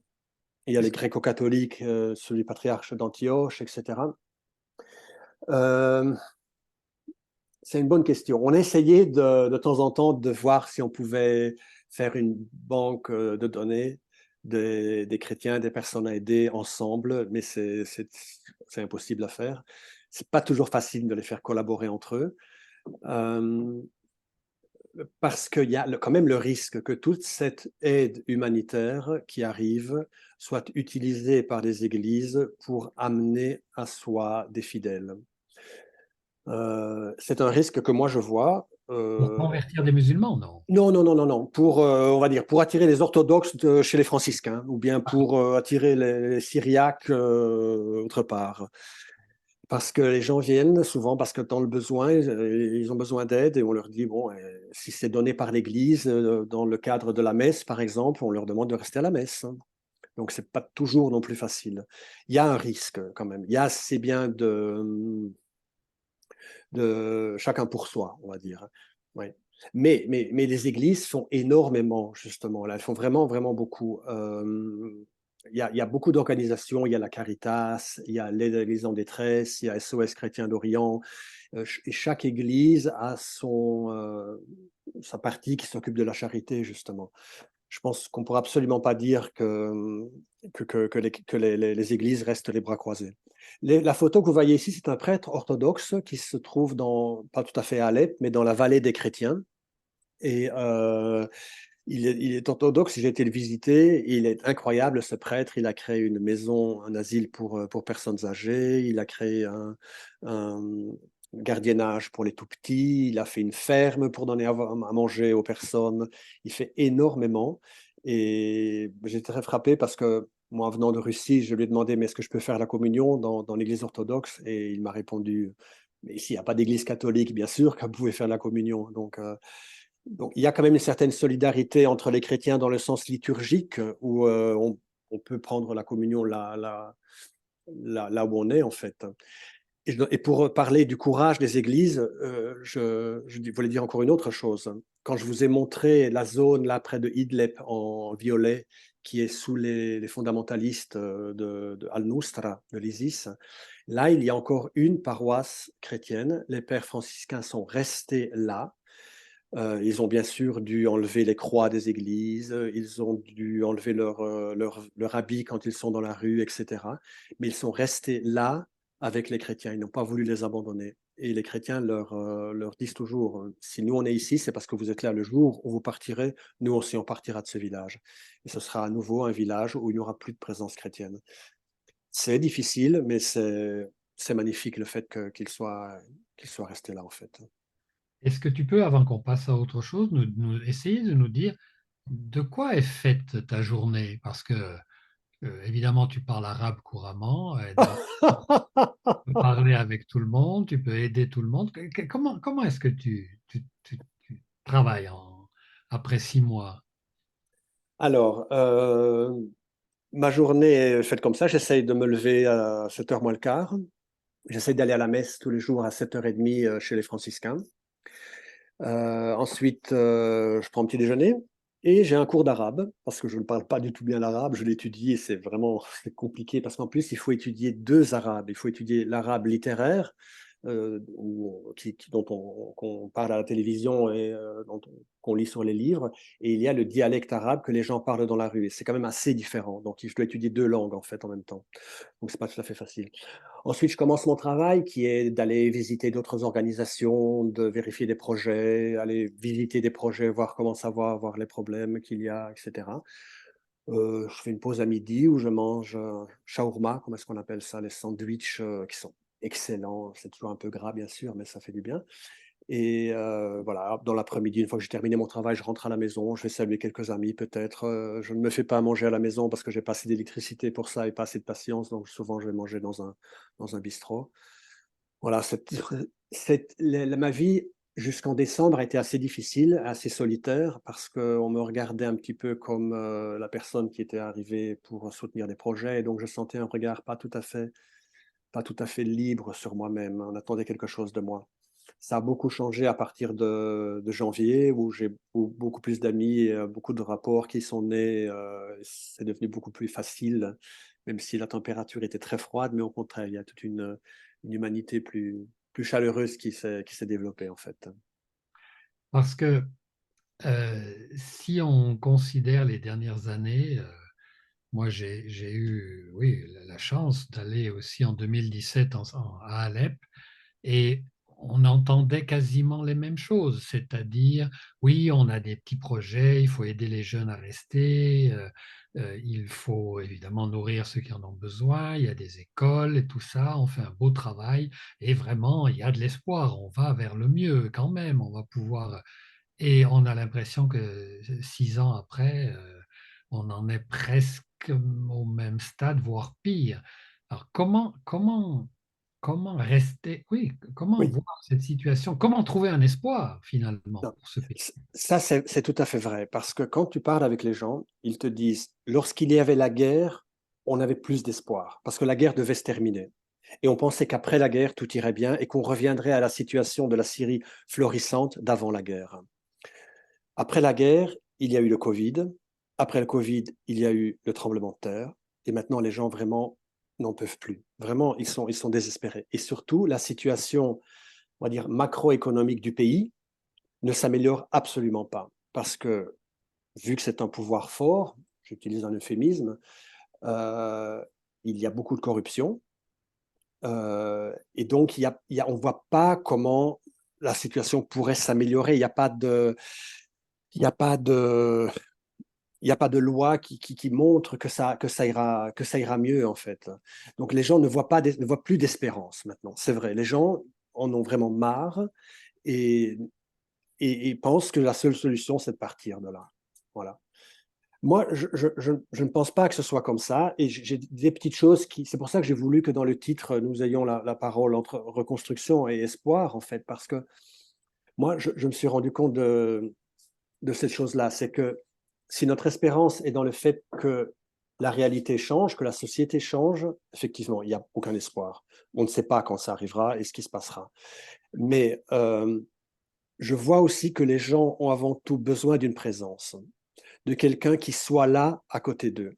y a les gréco-catholiques, sous les patriarches d'Antioche, etc. Euh, c'est une bonne question. On a essayé de temps en temps de voir si on pouvait faire une banque de données des chrétiens, des personnes à aider ensemble, mais c'est impossible à faire. C'est pas toujours facile de les faire collaborer entre eux, euh, parce qu'il y a quand même le risque que toute cette aide humanitaire qui arrive soit utilisée par des églises pour amener à soi des fidèles. C'est un risque que moi je vois. Pour convertir des musulmans, non? Non, non, non, non, non. Pour, on va dire, pour attirer les orthodoxes chez les franciscains, ou bien pour attirer les syriaques autre part. Parce que les gens viennent souvent parce que dans le besoin, ils ont besoin d'aide et on leur dit, bon, si c'est donné par l'Église, dans le cadre de la messe, par exemple, on leur demande de rester à la messe, hein. Donc, c'est pas toujours non plus facile. Il y a un risque quand même. Il y a assez bien de chacun pour soi, on va dire. Ouais. Mais les églises font énormément, justement. Là, elles font vraiment, vraiment beaucoup. Il y a beaucoup d'organisations. Il y a la Caritas, il y a l'Aide à l'Église en détresse, il y a SOS Chrétien d'Orient. Et chaque église a sa partie qui s'occupe de la charité, justement. Je pense qu'on ne pourra absolument pas dire que les églises restent les bras croisés. La photo que vous voyez ici, c'est un prêtre orthodoxe qui se trouve pas tout à fait à Alep, mais dans la vallée des chrétiens. Et il est orthodoxe, j'ai été le visiter, il est incroyable ce prêtre, il a créé une maison, un asile pour personnes âgées, il a créé un gardiennage pour les tout-petits, il a fait une ferme pour donner à manger aux personnes, il fait énormément et j'étais très frappé parce que moi, venant de Russie, je lui ai demandé mais est-ce que je peux faire la communion dans l'église orthodoxe et il m'a répondu mais ici, il n'y a pas d'église catholique, bien sûr, que vous pouvez faire la communion. Donc, il y a quand même une certaine solidarité entre les chrétiens dans le sens liturgique, où on peut prendre la communion là où on est, en fait. Et pour parler du courage des églises, je voulais dire encore une autre chose. Quand je vous ai montré la zone là près de Idlib en violet, qui est sous les fondamentalistes de Al-Nusra, de l'ISIS, là, il y a encore une paroisse chrétienne. Les pères franciscains sont restés là. Ils ont bien sûr dû enlever les croix des églises, ils ont dû enlever leur habit quand ils sont dans la rue, etc. Mais ils sont restés là avec les chrétiens, ils n'ont pas voulu les abandonner. Et les chrétiens leur disent toujours, si nous on est ici, c'est parce que vous êtes là le jour où vous partirez, nous aussi on partira de ce village. Et ce sera à nouveau un village où il n'y aura plus de présence chrétienne. C'est difficile, mais c'est magnifique le fait qu'ils soient restés là en fait. Est-ce que tu peux, avant qu'on passe à autre chose, essayer de nous dire de quoi est faite ta journée? Parce que, évidemment, tu parles arabe couramment, donc tu peux parler avec tout le monde, tu peux aider tout le monde. Comment est-ce que tu travailles après 6 mois? Alors, ma journée est faite comme ça. J'essaye de me lever à 7h moins le quart. J'essaye d'aller à la messe tous les jours à 7h30 chez les franciscains. Ensuite, je prends un petit déjeuner et j'ai un cours d'arabe parce que je ne parle pas du tout bien l'arabe. Je l'étudie et c'est vraiment c'est compliqué parce qu'en plus, il faut étudier deux arabes. Il faut étudier l'arabe littéraire dont qu'on parle à la télévision et qu'on lit sur les livres. Et il y a le dialecte arabe que les gens parlent dans la rue. Et c'est quand même assez différent. Donc, je dois étudier deux langues en fait en même temps. Donc, c'est pas tout à fait facile. Ensuite, je commence mon travail qui est d'aller visiter d'autres organisations, de vérifier des projets, aller visiter des projets, voir comment ça va, voir les problèmes qu'il y a, etc. Je fais une pause à midi où je mange shawarma, comment est-ce qu'on appelle ça, les sandwichs qui sont excellents. C'est toujours un peu gras, bien sûr, mais ça fait du bien. Et voilà, dans l'après-midi, une fois que j'ai terminé mon travail, je rentre à la maison, je vais saluer quelques amis peut-être. Je ne me fais pas manger à la maison parce que j'ai pas assez d'électricité pour ça et pas assez de patience, donc souvent je vais manger dans un bistrot. Voilà, ma vie jusqu'en décembre a été assez difficile, assez solitaire, parce qu'on me regardait un petit peu comme la personne qui était arrivée pour soutenir des projets, et donc je sentais un regard pas tout à fait libre sur moi-même. On attendait quelque chose de moi. Ça a beaucoup changé à partir de janvier, où j'ai beaucoup plus d'amis, et, beaucoup de rapports qui sont nés. C'est devenu beaucoup plus facile, même si la température était très froide, mais au contraire, il y a toute une humanité plus chaleureuse qui s'est développée en fait. Parce que si on considère les dernières années, moi j'ai eu, oui, la chance d'aller aussi en 2017 à Alep. Et on entendait quasiment les mêmes choses, c'est-à-dire, oui, on a des petits projets, il faut aider les jeunes à rester, il faut évidemment nourrir ceux qui en ont besoin, il y a des écoles et tout ça, on fait un beau travail, et vraiment, il y a de l'espoir, on va vers le mieux quand même, on va pouvoir... Et on a l'impression que 6 ans après, on en est presque au même stade, voire pire. Alors comment rester, oui, comment Oui, voir cette situation, comment trouver un espoir finalement non, pour ce pays? ça c'est tout à fait vrai, parce que quand tu parles avec les gens, ils te disent, lorsqu'il y avait la guerre, on avait plus d'espoir, parce que la guerre devait se terminer. Et on pensait qu'après la guerre, tout irait bien et qu'on reviendrait à la situation de la Syrie florissante d'avant la guerre. Après la guerre, il y a eu le Covid. Après le Covid, il y a eu le tremblement de terre. Et maintenant, les gens vraiment n'en peuvent plus. Vraiment, ils sont désespérés. Et surtout, la situation, on va dire, macroéconomique du pays ne s'améliore absolument pas. Parce que, vu que c'est un pouvoir fort, j'utilise un euphémisme, euh, il y a beaucoup de corruption. Et donc, on ne voit pas comment la situation pourrait s'améliorer. Il n'y a pas de, il y a pas de, il n'y a pas de loi qui montre que ça ira mieux, en fait. Donc, les gens ne voient plus d'espérance maintenant. C'est vrai, les gens en ont vraiment marre et, et pensent que la seule solution, c'est de partir de là. Voilà. Moi, je ne pense pas que ce soit comme ça. Et j'ai des petites choses qui. C'est pour ça que j'ai voulu que dans le titre, nous ayons la parole entre reconstruction et espoir, en fait, parce que moi, je me suis rendu compte de cette chose-là. C'est que si notre espérance est dans le fait que la réalité change, que la société change, effectivement, il n'y a aucun espoir. On ne sait pas quand ça arrivera et ce qui se passera. Mais je vois aussi que les gens ont avant tout besoin d'une présence, de quelqu'un qui soit là à côté d'eux.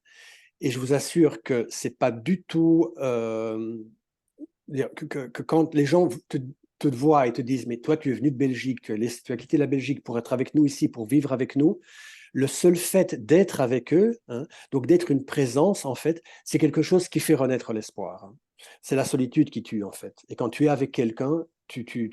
Et je vous assure que c'est pas du tout que quand les gens te voient et te disent, mais toi, tu es venu de Belgique, tu as quitté la Belgique pour être avec nous ici, pour vivre avec nous. Le seul fait d'être avec eux, hein, donc d'être une présence, en fait, c'est quelque chose qui fait renaître l'espoir. Hein. C'est la solitude qui tue, en fait. Et quand tu es avec quelqu'un, tu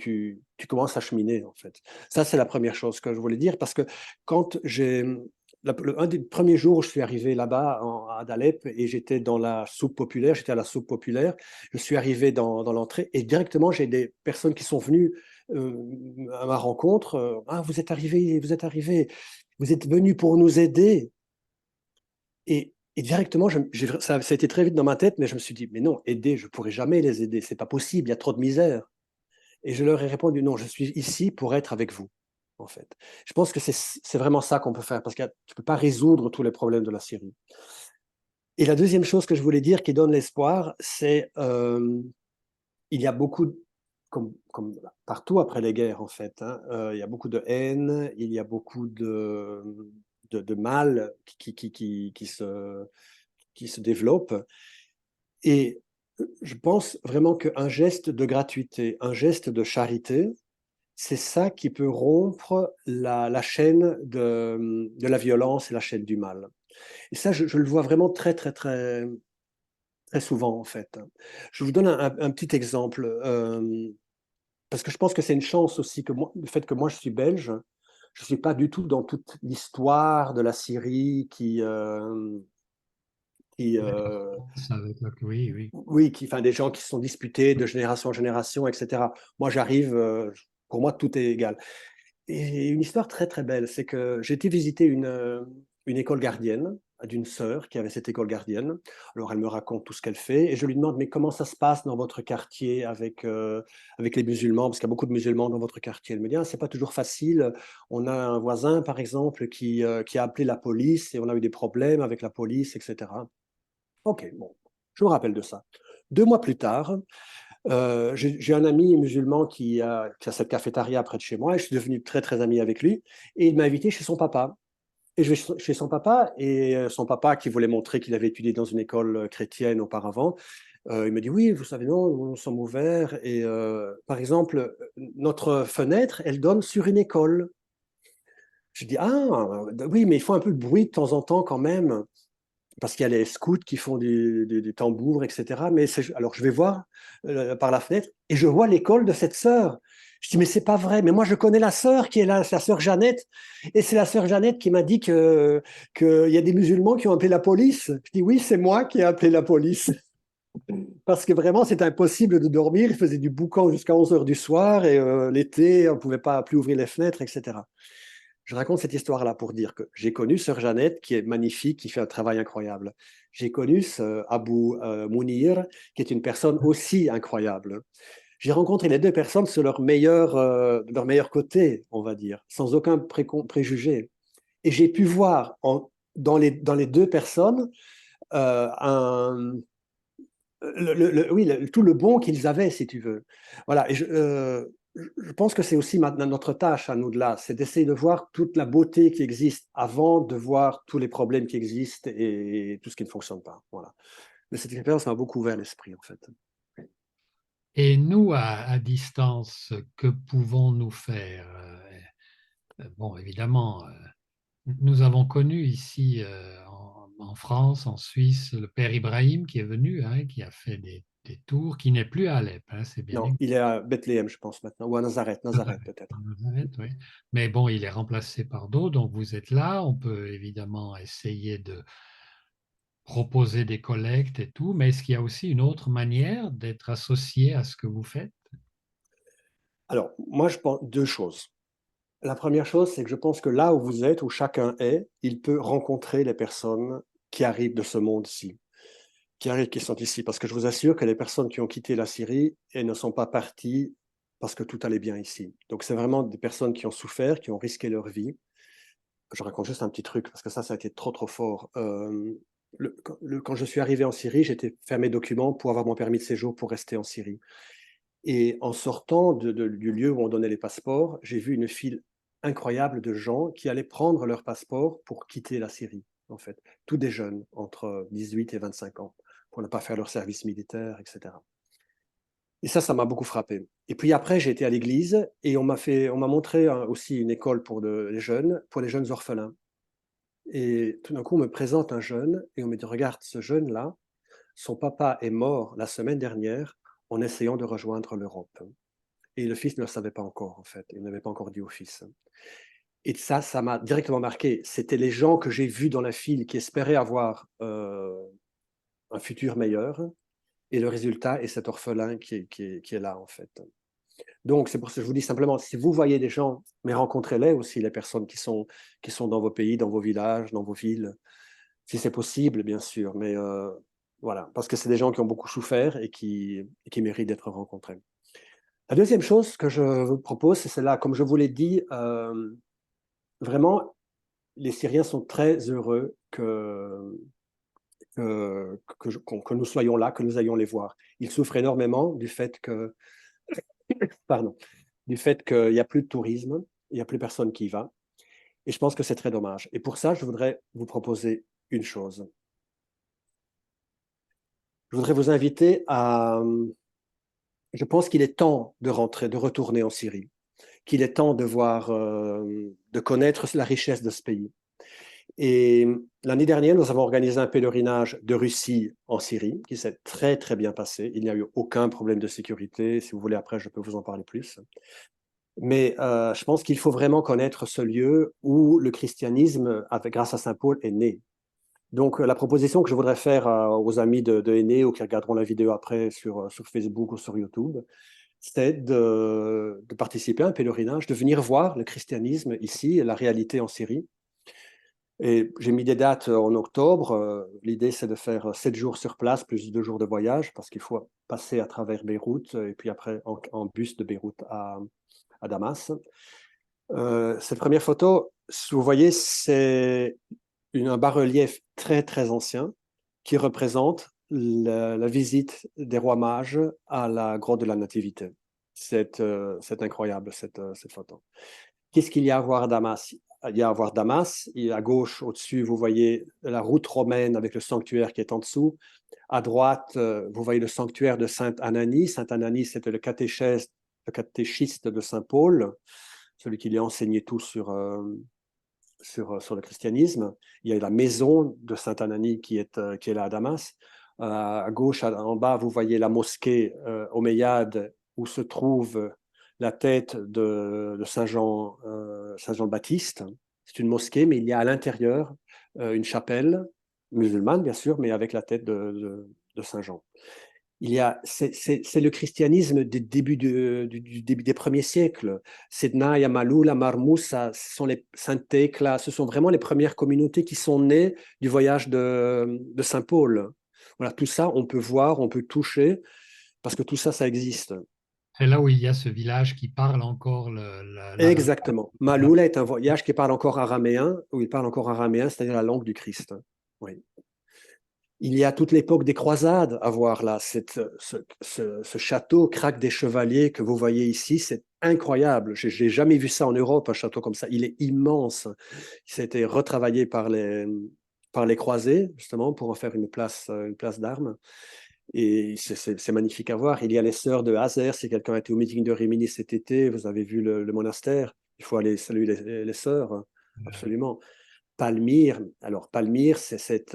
commences à cheminer, en fait. Ça, c'est la première chose que je voulais dire, parce que quand un des premiers jours où je suis arrivé là-bas à Dalep et j'étais dans la soupe populaire, j'étais à la soupe populaire, je suis arrivé dans l'entrée et directement j'ai des personnes qui sont venues à ma rencontre. Ah, vous êtes arrivé, vous êtes venu pour nous aider. Et directement, ça a été très vite dans ma tête, mais je me suis dit, mais non, aider, je ne pourrai jamais les aider, c'est pas possible, il y a trop de misère. Et je leur ai répondu, non, je suis ici pour être avec vous, en fait. Je pense que c'est vraiment ça qu'on peut faire, parce que tu ne peux pas résoudre tous les problèmes de la Syrie. Et la deuxième chose que je voulais dire qui donne l'espoir, c'est il y a beaucoup, comme partout après les guerres, en fait, hein, il y a beaucoup de haine, il y a beaucoup de mal qui se développe. Et je pense vraiment qu'un geste de gratuité, un geste de charité, c'est ça qui peut rompre la chaîne de la violence et la chaîne du mal. Et ça, je le vois vraiment très, très, très, très souvent, en fait. Je vous donne un petit exemple, parce que je pense que c'est une chance aussi, que moi, le fait que moi, je suis belge, je ne suis pas du tout dans toute l'histoire de la Syrie qui Avec la France, avec oui, oui. oui, enfin, des gens qui se sont disputés de génération en génération, etc. Moi, j'arrive, pour moi, tout est égal. Et une histoire très, très belle, c'est que j'ai été visiter une école gardienne d'une sœur qui avait cette école gardienne. Alors, elle me raconte tout ce qu'elle fait et je lui demande, mais comment ça se passe dans votre quartier avec les musulmans? Parce qu'il y a beaucoup de musulmans dans votre quartier. Elle me dit, ah, c'est pas toujours facile. On a un voisin, par exemple, qui a appelé la police et on a eu des problèmes avec la police, etc. Ok, bon, je me rappelle de ça. 2 mois plus tard, j'ai un ami musulman qui a cette cafétéria près de chez moi et je suis devenu très très ami avec lui et il m'a invité chez son papa. Et je vais chez son papa et son papa qui voulait montrer qu'il avait étudié dans une école chrétienne auparavant, il me dit oui, vous savez non, nous sommes ouverts et par exemple notre fenêtre elle donne sur une école. Je dis ah oui mais il faut un peu de bruit de temps en temps quand même parce qu'il y a les scouts qui font du tambour, etc. Mais alors, je vais voir par la fenêtre et je vois l'école de cette sœur. Je dis, mais c'est pas vrai. Mais moi, je connais la sœur qui est là, c'est la sœur Jeannette. Et c'est la sœur Jeannette qui m'a dit qu'il y a des musulmans qui ont appelé la police. Je dis, oui, c'est moi qui ai appelé la police. Parce que vraiment, c'est impossible de dormir. Il faisait du boucan jusqu'à 11 heures du soir et l'été, on ne pouvait pas plus ouvrir les fenêtres, etc. Je raconte cette histoire-là pour dire que j'ai connu Sœur Jeannette, qui est magnifique, qui fait un travail incroyable. J'ai connu ce Abou Mounir, qui est une personne aussi incroyable. J'ai rencontré les deux personnes sur leur meilleur côté, on va dire, sans aucun préjugé. Et j'ai pu voir dans les deux personnes euh, un, oui, tout le bon qu'ils avaient, si tu veux. Voilà, et je pense que c'est aussi maintenant notre tâche à nous de là, c'est d'essayer de voir toute la beauté qui existe avant de voir tous les problèmes qui existent et tout ce qui ne fonctionne pas. Voilà. Mais cette expérience m'a beaucoup ouvert l'esprit, en fait. Et nous, à distance, que pouvons-nous faire? Bon, évidemment, nous avons connu ici en France, en Suisse, le père Ibrahim qui est venu, hein, qui a fait des tours, qui n'est plus à Alep, hein, c'est bien Non, il est à Bethléem, je pense, maintenant, ou à Nazareth, Nazareth peut-être. Nazareth, oui. Mais bon, il est remplacé par d'autres, donc vous êtes là. On peut évidemment essayer de proposer des collectes et tout, mais est-ce qu'il y a aussi une autre manière d'être associé à ce que vous faites? Alors, moi, je pense deux choses. La première chose, c'est que je pense que là où vous êtes, où chacun est, il peut rencontrer les personnes qui arrivent de ce monde-ci, qui sont ici. Parce que je vous assure que les personnes qui ont quitté la Syrie, elles ne sont pas parties parce que tout allait bien ici. Donc, c'est vraiment des personnes qui ont souffert, qui ont risqué leur vie. Je raconte juste un petit truc, parce que ça a été trop, trop fort. Quand je suis arrivé en Syrie, j'étais fait mes documents pour avoir mon permis de séjour pour rester en Syrie. Et en sortant du lieu où on donnait les passeports, j'ai vu une file incroyable de gens qui allaient prendre leur passeport pour quitter la Syrie, en fait. Tous des jeunes, entre 18 et 25 ans, pour ne pas faire leur service militaire, etc. Et ça m'a beaucoup frappé. Et puis après, j'ai été à l'église et on m'a montré aussi une école pour les jeunes orphelins. Et tout d'un coup, on me présente un jeune et on me dit, regarde, ce jeune-là, son papa est mort la semaine dernière en essayant de rejoindre l'Europe. Et le fils ne le savait pas encore, en fait. Il n'avait pas encore dit au fils. Et ça m'a directement marqué. C'était les gens que j'ai vus dans la file qui espéraient avoir un futur meilleur. Et le résultat est cet orphelin qui est là, en fait. Donc, c'est pour ça que je vous dis simplement, si vous voyez des gens, mais rencontrez-les aussi, les personnes qui sont dans vos pays, dans vos villages, dans vos villes, si c'est possible, bien sûr. Mais voilà, parce que c'est des gens qui ont beaucoup souffert et qui méritent d'être rencontrés. La deuxième chose que je vous propose, c'est celle-là. Comme je vous l'ai dit, vraiment, les Syriens sont très heureux que nous soyons là, que nous ayons les voir. Ils souffrent énormément pardon, du fait qu'il n'y a plus de tourisme, il n'y a plus personne qui y va. Et je pense que c'est très dommage. Et pour ça, je voudrais vous proposer une chose. Je voudrais vous inviter à... Je pense qu'il est temps de rentrer, de retourner en Syrie, qu'il est temps de voir, de connaître la richesse de ce pays. Et l'année dernière, nous avons organisé un pèlerinage de Russie en Syrie qui s'est très, très bien passé. Il n'y a eu aucun problème de sécurité. Si vous voulez, après, je peux vous en parler plus. Mais je pense qu'il faut vraiment connaître ce lieu où le christianisme, grâce à Saint Paul, est né. Donc, la proposition que je voudrais faire aux amis de Aînés ou qui regarderont la vidéo après sur Facebook ou sur YouTube, c'est de participer à un pèlerinage, de venir voir le christianisme ici, la réalité en Syrie. Et j'ai mis des dates en octobre. L'idée, c'est de faire 7 jours sur place, plus 2 jours de voyage, parce qu'il faut passer à travers Beyrouth et puis après en bus de Beyrouth à Damas. Cette première photo, si vous voyez, c'est un bas-relief très, très ancien qui représente la visite des rois mages à la grotte de la Nativité. C'est incroyable, cette photo. Qu'est-ce qu'il y a à voir à Damas? Il y a à voir Damas, et à gauche, au-dessus, vous voyez la route romaine avec le sanctuaire qui est en dessous. À droite, vous voyez le sanctuaire de Sainte-Ananie. Sainte-Ananie, c'était le catéchiste de Saint Paul, celui qui lui a enseigné tout sur le christianisme. Il y a la maison de Sainte-Ananie qui est là à Damas. À gauche, en bas, vous voyez la mosquée omeyyade où se trouve la tête de Saint Jean le Baptiste. C'est une mosquée, mais il y a à l'intérieur une chapelle musulmane, bien sûr, mais avec la tête de Saint Jean. C'est le christianisme des débuts début des premiers siècles. Sedna, Yamaloula, Marmoussa, ce sont les Saint-Thècle, ce sont vraiment les premières communautés qui sont nées du voyage de Saint Paul. Voilà, tout ça, on peut voir, on peut toucher, parce que tout ça, ça existe. C'est là où il y a ce village qui parle encore l'arabe. Exactement. Maloula est un voyage qui parle encore araméen, où il parle encore araméen, c'est-à-dire la langue du Christ. Oui. Il y a toute l'époque des croisades à voir là. Ce château, Crac des Chevaliers, que vous voyez ici, c'est incroyable. Je n'ai jamais vu ça en Europe, un château comme ça. Il est immense. Il a été retravaillé par les croisés, justement, pour en faire une place d'armes. Et c'est magnifique à voir. Il y a les sœurs de Hazer. Si quelqu'un a été au meeting de Rimini cet été, vous avez vu le monastère. Il faut aller saluer les sœurs, absolument. Palmyre, alors Palmyre, c'est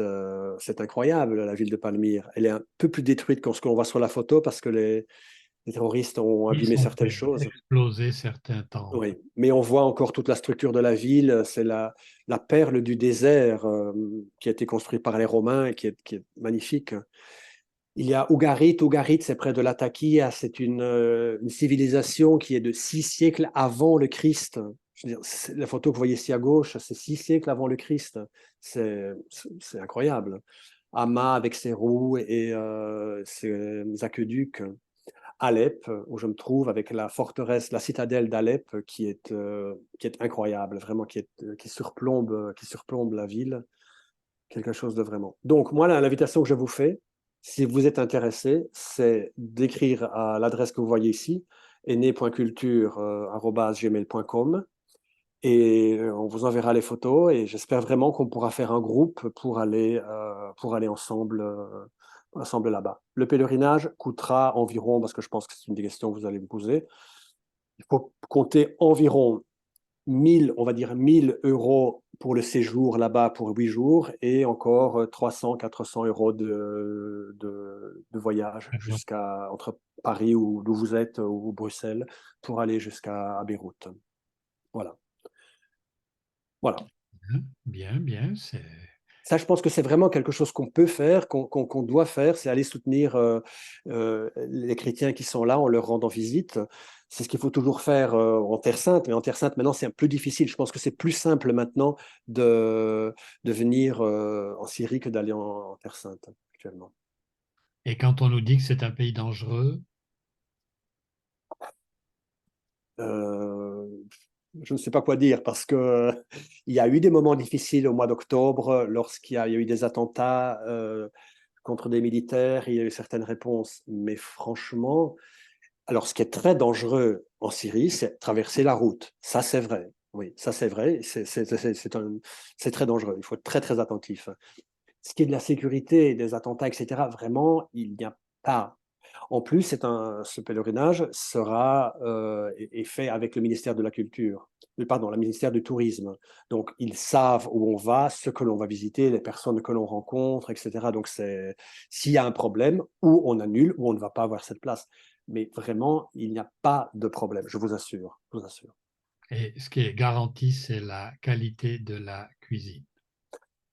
incroyable, la ville de Palmyre. Elle est un peu plus détruite que ce qu'on voit sur la photo parce que les terroristes ont Ils abîmé ont certaines fait choses. exploser certains temples. Oui, mais on voit encore toute la structure de la ville. C'est la perle du désert qui a été construite par les Romains et qui est magnifique. Il y a Ougarit. Ougarit, c'est près de Latakia. C'est une civilisation qui est de 6 siècles avant le Christ. Je veux dire, la photo que vous voyez ici à gauche, c'est 6 siècles avant le Christ. C'est incroyable. Hama avec ses roues et ses aqueducs. Alep, où je me trouve avec la forteresse, la citadelle d'Alep, qui est incroyable, vraiment, qui surplombe la ville. Quelque chose de vraiment. Donc, moi, l'invitation que je vous fais, si vous êtes intéressé, c'est d'écrire à l'adresse que vous voyez ici, ene.culture@gmail.com, et on vous enverra les photos. Et j'espère vraiment qu'on pourra faire un groupe pour aller ensemble là-bas. Le pèlerinage coûtera environ, parce que je pense que c'est une des questions que vous allez me poser, il faut compter environ 1000, on va dire 1000 € pour le séjour là-bas pour 8 jours et encore 300-400 € de voyage jusqu'à entre Paris ou d'où vous êtes ou Bruxelles pour aller jusqu'à Beyrouth. Voilà. Voilà. Bien, bien, c'est... Ça, je pense que c'est vraiment quelque chose qu'on peut faire, qu'on doit faire, c'est aller soutenir les chrétiens qui sont là en leur rendant visite. C'est ce qu'il faut toujours faire en Terre Sainte, mais en Terre Sainte, maintenant, c'est un peu difficile. Je pense que c'est plus simple maintenant de venir en Syrie que d'aller en Terre Sainte actuellement. Et quand on nous dit que c'est un pays dangereux, Euh, je ne sais pas quoi dire parce que il y a eu des moments difficiles au mois d'octobre lorsqu'il y a eu des attentats contre des militaires, il y a eu certaines réponses, mais franchement, alors ce qui est très dangereux en Syrie, c'est traverser la route. Ça, c'est vrai. Oui, ça, c'est vrai. C'est très dangereux. Il faut être très, très attentif. Ce qui est de la sécurité, des attentats, etc., vraiment, il n'y a pas. En plus, ce pèlerinage est fait avec le ministère de la Culture, pardon, le ministère du Tourisme. Donc, ils savent où on va, ce que l'on va visiter, les personnes que l'on rencontre, etc. Donc, s'il y a un problème, ou on annule, ou on ne va pas avoir cette place. Mais vraiment, il n'y a pas de problème, je vous assure. Je vous assure. et ce qui est garanti, c'est la qualité de la cuisine.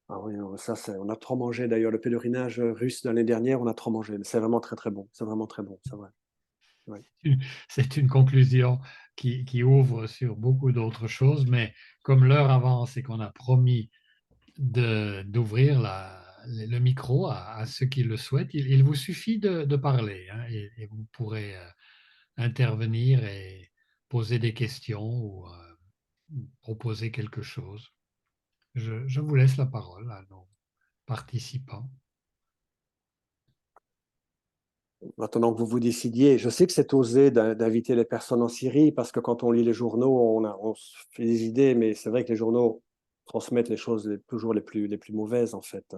Ah oui, ça, on a trop mangé d'ailleurs. Le pèlerinage russe de l'année dernière, on a trop mangé. Mais c'est vraiment très, très bon. C'est vraiment très bon, c'est vrai. Oui. C'est une conclusion qui ouvre sur beaucoup d'autres choses, mais comme l'heure avance et qu'on a promis d'ouvrir le micro à ceux qui le souhaitent, il vous suffit de parler, hein, et vous pourrez intervenir et poser des questions ou proposer quelque chose. Je vous laisse la parole à nos participants. Maintenant que vous vous décidiez, je sais que c'est osé d'inviter les personnes en Syrie parce que quand on lit les journaux, on se fait des idées, mais c'est vrai que les journaux transmettent les choses toujours les plus mauvaises en fait.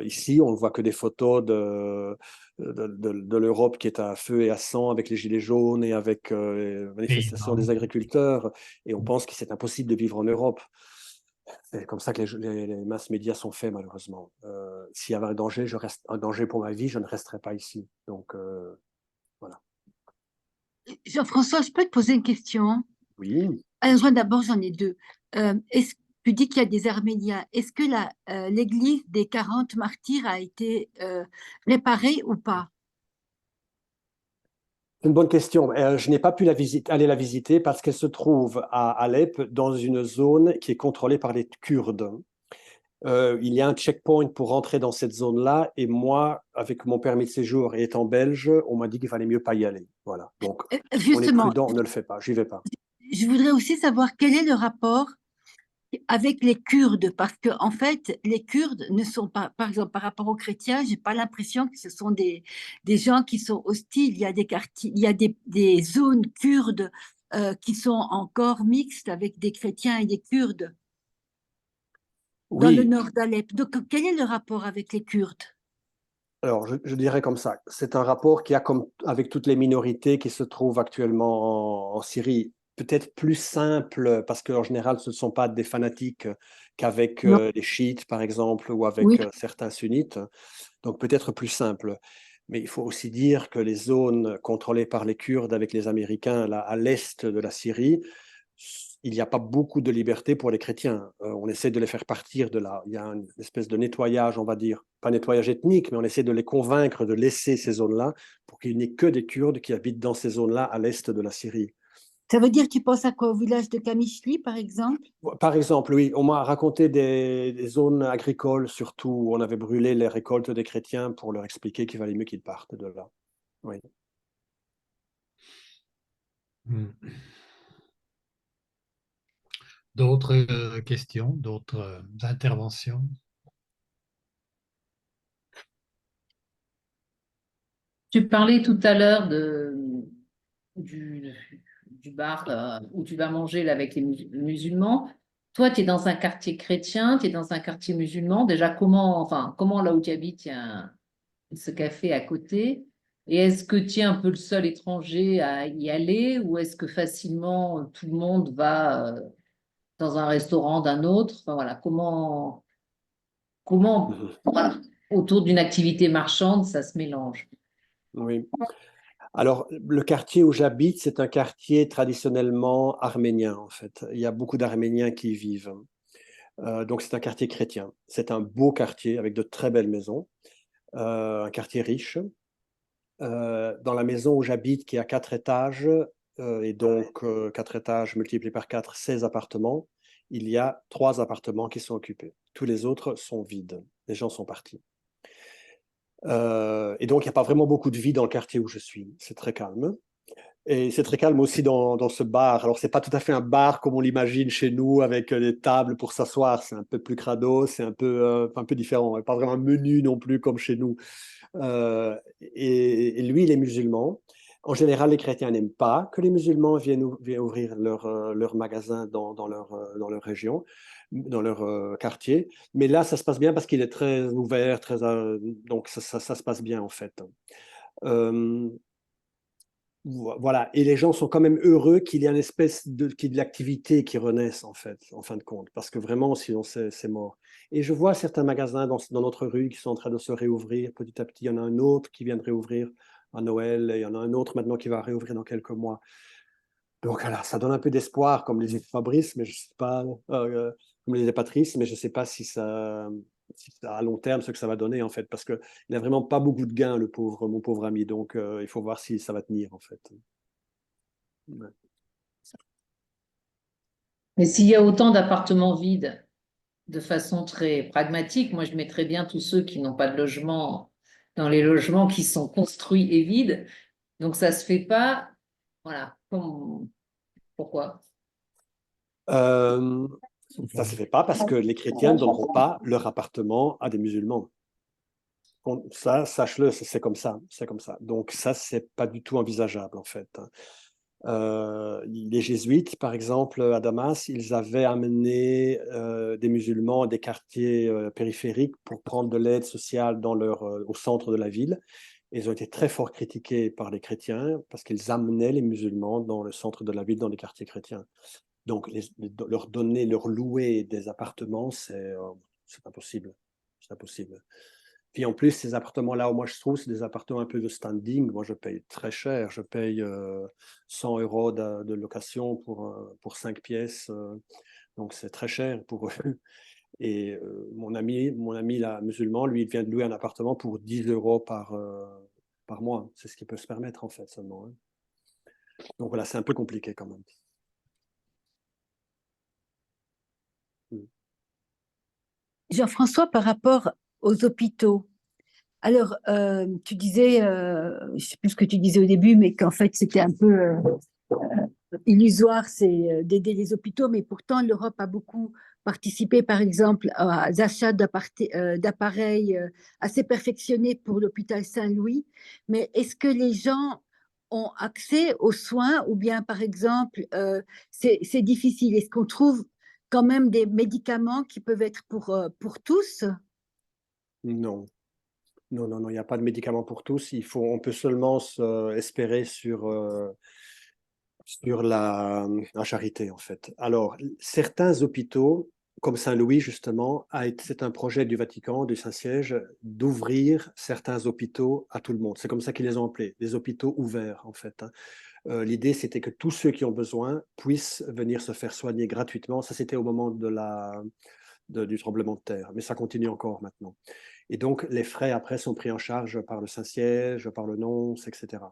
Ici, on ne voit que des photos de l'Europe qui est à feu et à sang avec les gilets jaunes et avec les manifestations Pays-Bas. des agriculteurs et on pense que c'est impossible de vivre en Europe. C'est comme ça que les masses médias sont faits, malheureusement. S'il y avait un danger pour ma vie, je ne resterai pas ici. Donc, voilà. Jean-François, je peux te poser une question? Oui. Alors, d'abord, j'en ai deux. Tu dis qu'il y a des Arméniens. Est-ce que l'église des 40 martyrs a été réparée ou pas? C'est une bonne question. Je n'ai pas pu aller la visiter parce qu'elle se trouve à Alep, dans une zone qui est contrôlée par les Kurdes. Il y a un checkpoint pour rentrer dans cette zone-là, et moi, avec mon permis de séjour et étant belge, on m'a dit qu'il fallait mieux pas y aller. Voilà. Donc, on est Justement, prudent, on ne le fait pas. J'y vais pas. je voudrais aussi savoir quel est le rapport avec les Kurdes, parce que en fait, les Kurdes ne sont pas, par exemple, par rapport aux chrétiens, j'ai pas l'impression que ce sont des gens qui sont hostiles. Il y a des quartiers, il y a des zones kurdes qui sont encore mixtes avec des chrétiens et des Kurdes dans le Oui, nord d'Alep. Donc, quel est le rapport avec les Kurdes? alors je dirais comme ça, c'est un rapport qui a comme avec toutes les minorités qui se trouvent actuellement en Syrie, peut-être plus simple parce qu'en général ce ne sont pas des fanatiques qu'avec Non. les chiites par exemple ou Oui, avec certains sunnites, donc peut-être plus simple. Mais il faut aussi dire que les zones contrôlées par les Kurdes avec les Américains là, à l'est de la Syrie, il n'y a pas beaucoup de liberté pour les chrétiens. On essaie de les faire partir de là. Il y a une espèce de nettoyage, on va dire, pas nettoyage ethnique, mais on essaie de les convaincre de laisser ces zones-là pour qu'il n'y ait que des Kurdes qui habitent dans ces zones-là à l'est de la Syrie. ça veut dire que tu penses à quoi? Au village de Kamishli, par exemple? Par exemple, oui, on m'a raconté des zones agricoles, surtout où on avait brûlé les récoltes des chrétiens pour leur expliquer qu'il valait mieux qu'ils partent de là. Oui. Hmm. D'autres questions, d'autres interventions? Tu parlais tout à l'heure du, du bar où tu vas manger là, avec les musulmans. Toi, tu es dans un quartier chrétien, tu es dans un quartier musulman. Déjà, comment là où tu habites, il y a ce café à côté? Et est-ce que tu es un peu le seul étranger à y aller ou est-ce que facilement tout le monde va dans un restaurant d'un autre? Enfin, voilà, comment Mhm. voilà, autour d'une activité marchande, ça se mélange? Oui. Alors, le quartier où j'habite, c'est un quartier traditionnellement arménien, en fait. Il y a beaucoup d'Arméniens qui y vivent. Donc, c'est un quartier chrétien. C'est un beau quartier avec de très belles maisons, un quartier riche. Dans la maison où j'habite, qui a 4 étages, et donc 4 étages multipliés par 4, 16 appartements, il y a 3 appartements qui sont occupés. Tous les autres sont vides. Les gens sont partis. Et donc, il n'y a pas vraiment beaucoup de vie dans le quartier où je suis. C'est très calme. Et c'est très calme aussi dans ce bar. Alors, c'est pas tout à fait un bar comme on l'imagine chez nous, avec des tables pour s'asseoir. C'est un peu plus crado, c'est un peu différent. Pas vraiment un menu non plus comme chez nous. Et lui, il est musulman. En général, les chrétiens n'aiment pas que les musulmans viennent ouvrir leur magasin dans leur région, dans leur quartier. Mais là, ça se passe bien parce qu'il est très ouvert, donc ça se passe bien en fait. Euh, voilà, et les gens sont quand même heureux qu'il y ait une espèce qu'il y ait de l'activité qui renaisse en fait, en fin de compte, parce que vraiment, sinon c'est mort. Et je vois certains magasins dans notre rue qui sont en train de se réouvrir petit à petit. Il y en a un autre qui vient de réouvrir à Noël, et il y en a un autre maintenant qui va réouvrir dans quelques mois. Donc voilà, ça donne un peu d'espoir, comme le disait Fabrice, mais je sais pas, comme le disait Patrice, mais je ne sais pas si à long terme ce que ça va donner en fait, parce qu'il n'a vraiment pas beaucoup de gains, mon pauvre ami. Donc il faut voir si ça va tenir en fait. Ouais. Mais s'il y a autant d'appartements vides, de façon très pragmatique, moi je mettrais bien tous ceux qui n'ont pas de logement dans les logements qui sont construits et vides. Donc ça se fait pas. Voilà. Pourquoi? Euh, Ça ne se fait pas parce que les chrétiens ne donneront pas leur appartement à des musulmans. Ça, sache-le, c'est comme ça, c'est comme ça. Donc ça, c'est pas du tout envisageable en fait. Les jésuites, par exemple, à Damas, ils avaient amené des musulmans des quartiers périphériques pour prendre de l'aide sociale au centre de la ville. Ils ont été très fort critiqués par les chrétiens parce qu'ils amenaient les musulmans dans le centre de la ville, dans les quartiers chrétiens. Donc, leur donner, leur louer des appartements, c'est impossible. C'est impossible. Puis en plus, ces appartements-là où moi je trouve, c'est des appartements un peu de standing. Moi, je paye très cher. Je paye 100 euros de location pour 5 pièces. Donc, c'est très cher pour eux. Et mon ami là, musulman, lui, il vient de louer un appartement pour 10 euros par mois. C'est ce qu'il peut se permettre, en fait, seulement. Hein. Donc voilà, c'est un peu compliqué quand même. Mm. Jean-François, par rapport aux hôpitaux, alors tu disais, je ne sais plus ce que tu disais au début, mais qu'en fait c'était un peu illusoire, c'est d'aider les hôpitaux, mais pourtant l'Europe a beaucoup participer, par exemple, aux achats d'appareils assez perfectionnés pour l'hôpital Saint-Louis. Mais est-ce que les gens ont accès aux soins ou bien, par exemple, c'est difficile? Est-ce qu'on trouve quand même des médicaments qui peuvent être pour tous? Non, non, non, non, il n'y a pas de médicaments pour tous. On peut seulement espérer sur la charité, en fait. Alors, certains hôpitaux, comme Saint-Louis, justement, c'est un projet du Vatican, du Saint-Siège, d'ouvrir certains hôpitaux à tout le monde. C'est comme ça qu'ils les ont appelés, des hôpitaux ouverts, en fait, hein. L'idée, c'était que tous ceux qui ont besoin puissent venir se faire soigner gratuitement. Ça, c'était au moment du tremblement de terre, mais ça continue encore maintenant. Et donc, les frais, après, sont pris en charge par le Saint-Siège, par le nonce, etc.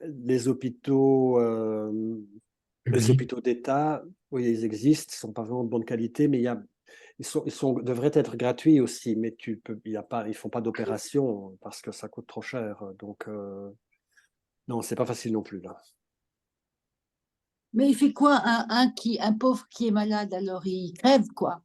Les hôpitaux, d'État, oui, ils existent, ils ne sont pas vraiment de bonne qualité, mais ils devraient être gratuits aussi, mais ils ne font pas d'opération parce que ça coûte trop cher. Donc, non, c'est pas facile non plus, là. Mais il fait quoi un pauvre qui est malade, alors il crève, quoi.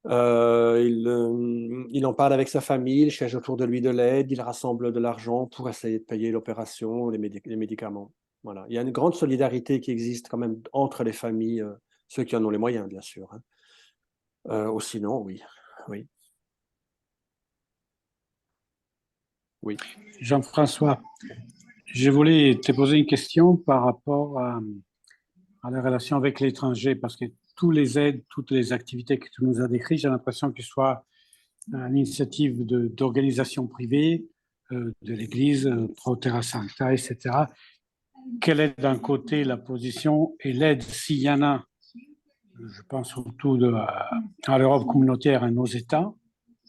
Il en parle avec sa famille, il cherche autour de lui de l'aide, il rassemble de l'argent pour essayer de payer l'opération, les médicaments. Voilà. Il y a une grande solidarité qui existe quand même entre les familles, ceux qui en ont les moyens, bien sûr, hein. Ou sinon, oui. Oui. Oui. Jean-François, je voulais te poser une question par rapport à la relation avec l'étranger, parce que tous les aides, toutes les activités que tu nous as décrites, j'ai l'impression que ce soit une initiative d'organisation privée, de l'Église, Pro Terra Sancta, etc. Quelle est d'un côté la position et l'aide, s'il y en a, je pense surtout à l'Europe communautaire, à nos États,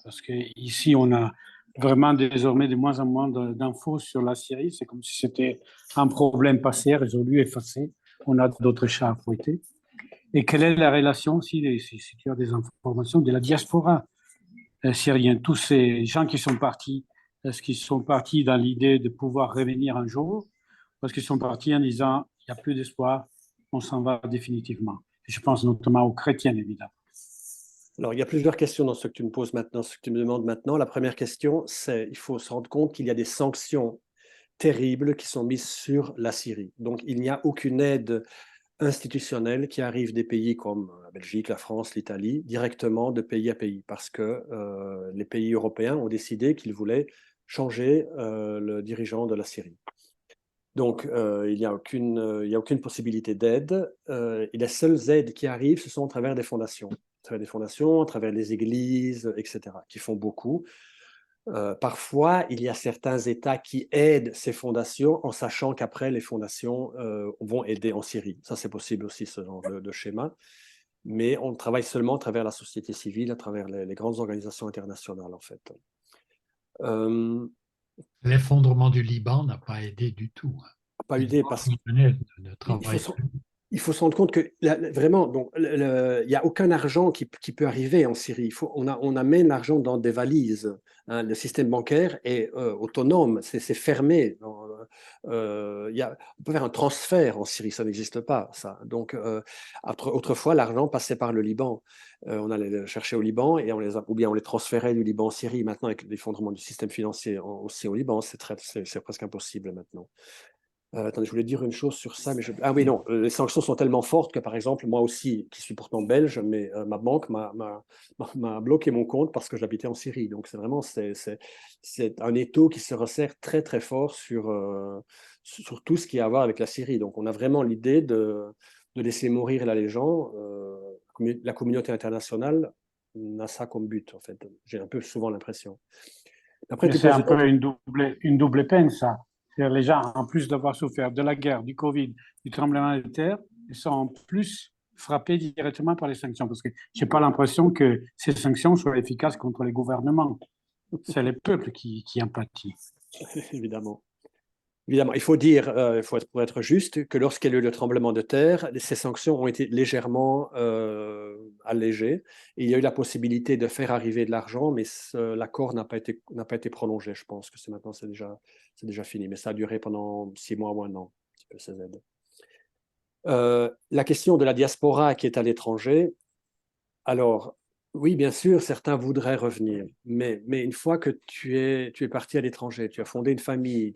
parce qu'ici, on a vraiment désormais de moins en moins d'infos sur la Syrie. C'est comme si c'était un problème passé, résolu, effacé. On a d'autres chats à fouetter. Et quelle est la relation, si tu as des informations, de la diaspora syrienne? Tous ces gens qui sont partis, est-ce qu'ils sont partis dans l'idée de pouvoir revenir un jour? Parce qu'ils sont partis en disant, il n'y a plus d'espoir, on s'en va définitivement. Je pense notamment aux chrétiens, évidemment. Alors, il y a plusieurs questions dans ce que tu me poses maintenant, ce que tu me demandes maintenant. La première question, c'est il faut se rendre compte qu'il y a des sanctions terribles qui sont mises sur la Syrie. Donc, il n'y a aucune aide institutionnelle qui arrive des pays comme la Belgique, la France, l'Italie, directement de pays à pays, parce que les pays européens ont décidé qu'ils voulaient changer le dirigeant de la Syrie. Donc, il n'y a aucune possibilité d'aide. Et les seules aides qui arrivent, ce sont à travers des fondations. À travers des fondations, à travers les églises, etc., qui font beaucoup. Parfois, il y a certains États qui aident ces fondations en sachant qu'après, les fondations vont aider en Syrie. Ça, c'est possible aussi, ce genre de schéma. Mais on travaille seulement à travers la société civile, à travers les grandes organisations internationales, en fait. L'effondrement du Liban n'a pas aidé du tout. Pas eu idée, parce de qu'il travail. faut se rendre compte que vraiment, donc, il n'y a aucun argent qui peut arriver en Syrie. On amène l'argent dans des valises, hein. Le système bancaire est autonome, c'est fermé. On peut faire un transfert en Syrie, ça n'existe pas, ça. Donc, autrefois, l'argent passait par le Liban. On allait le chercher au Liban ou bien on les transférait du Liban en Syrie. Maintenant, avec l'effondrement du système financier aussi au Liban, c'est presque impossible maintenant. Attendez, je voulais dire une chose sur ça, mais ah oui, non, les sanctions sont tellement fortes que, par exemple, moi aussi, qui suis pourtant belge, mais ma banque m'a bloqué mon compte parce que j'habitais en Syrie. Donc, c'est un étau qui se resserre très, très fort sur tout ce qui a à voir avec la Syrie. Donc, on a vraiment l'idée de laisser mourir là les gens. La communauté internationale a ça comme but, en fait. J'ai un peu souvent l'impression. Après, Mais c'est un peu une double peine, ça. C'est-à-dire les gens, en plus d'avoir souffert de la guerre, du Covid, du tremblement de terre, ils sont en plus frappés directement par les sanctions. Parce que je n'ai pas l'impression que ces sanctions soient efficaces contre les gouvernements. C'est les peuples qui en pâtissent. Évidemment. Évidemment, il faut dire, pour être juste, que lorsqu'il y a eu le tremblement de terre, ces sanctions ont été légèrement allégées. Et il y a eu la possibilité de faire arriver de l'argent, mais l'accord n'a pas été prolongé. Je pense que c'est déjà fini. Mais ça a duré pendant 6 mois ou un an, un petit peu, ces aides. La question de la diaspora qui est à l'étranger, alors, oui, bien sûr, certains voudraient revenir, mais une fois que tu es parti à l'étranger, tu as fondé une famille,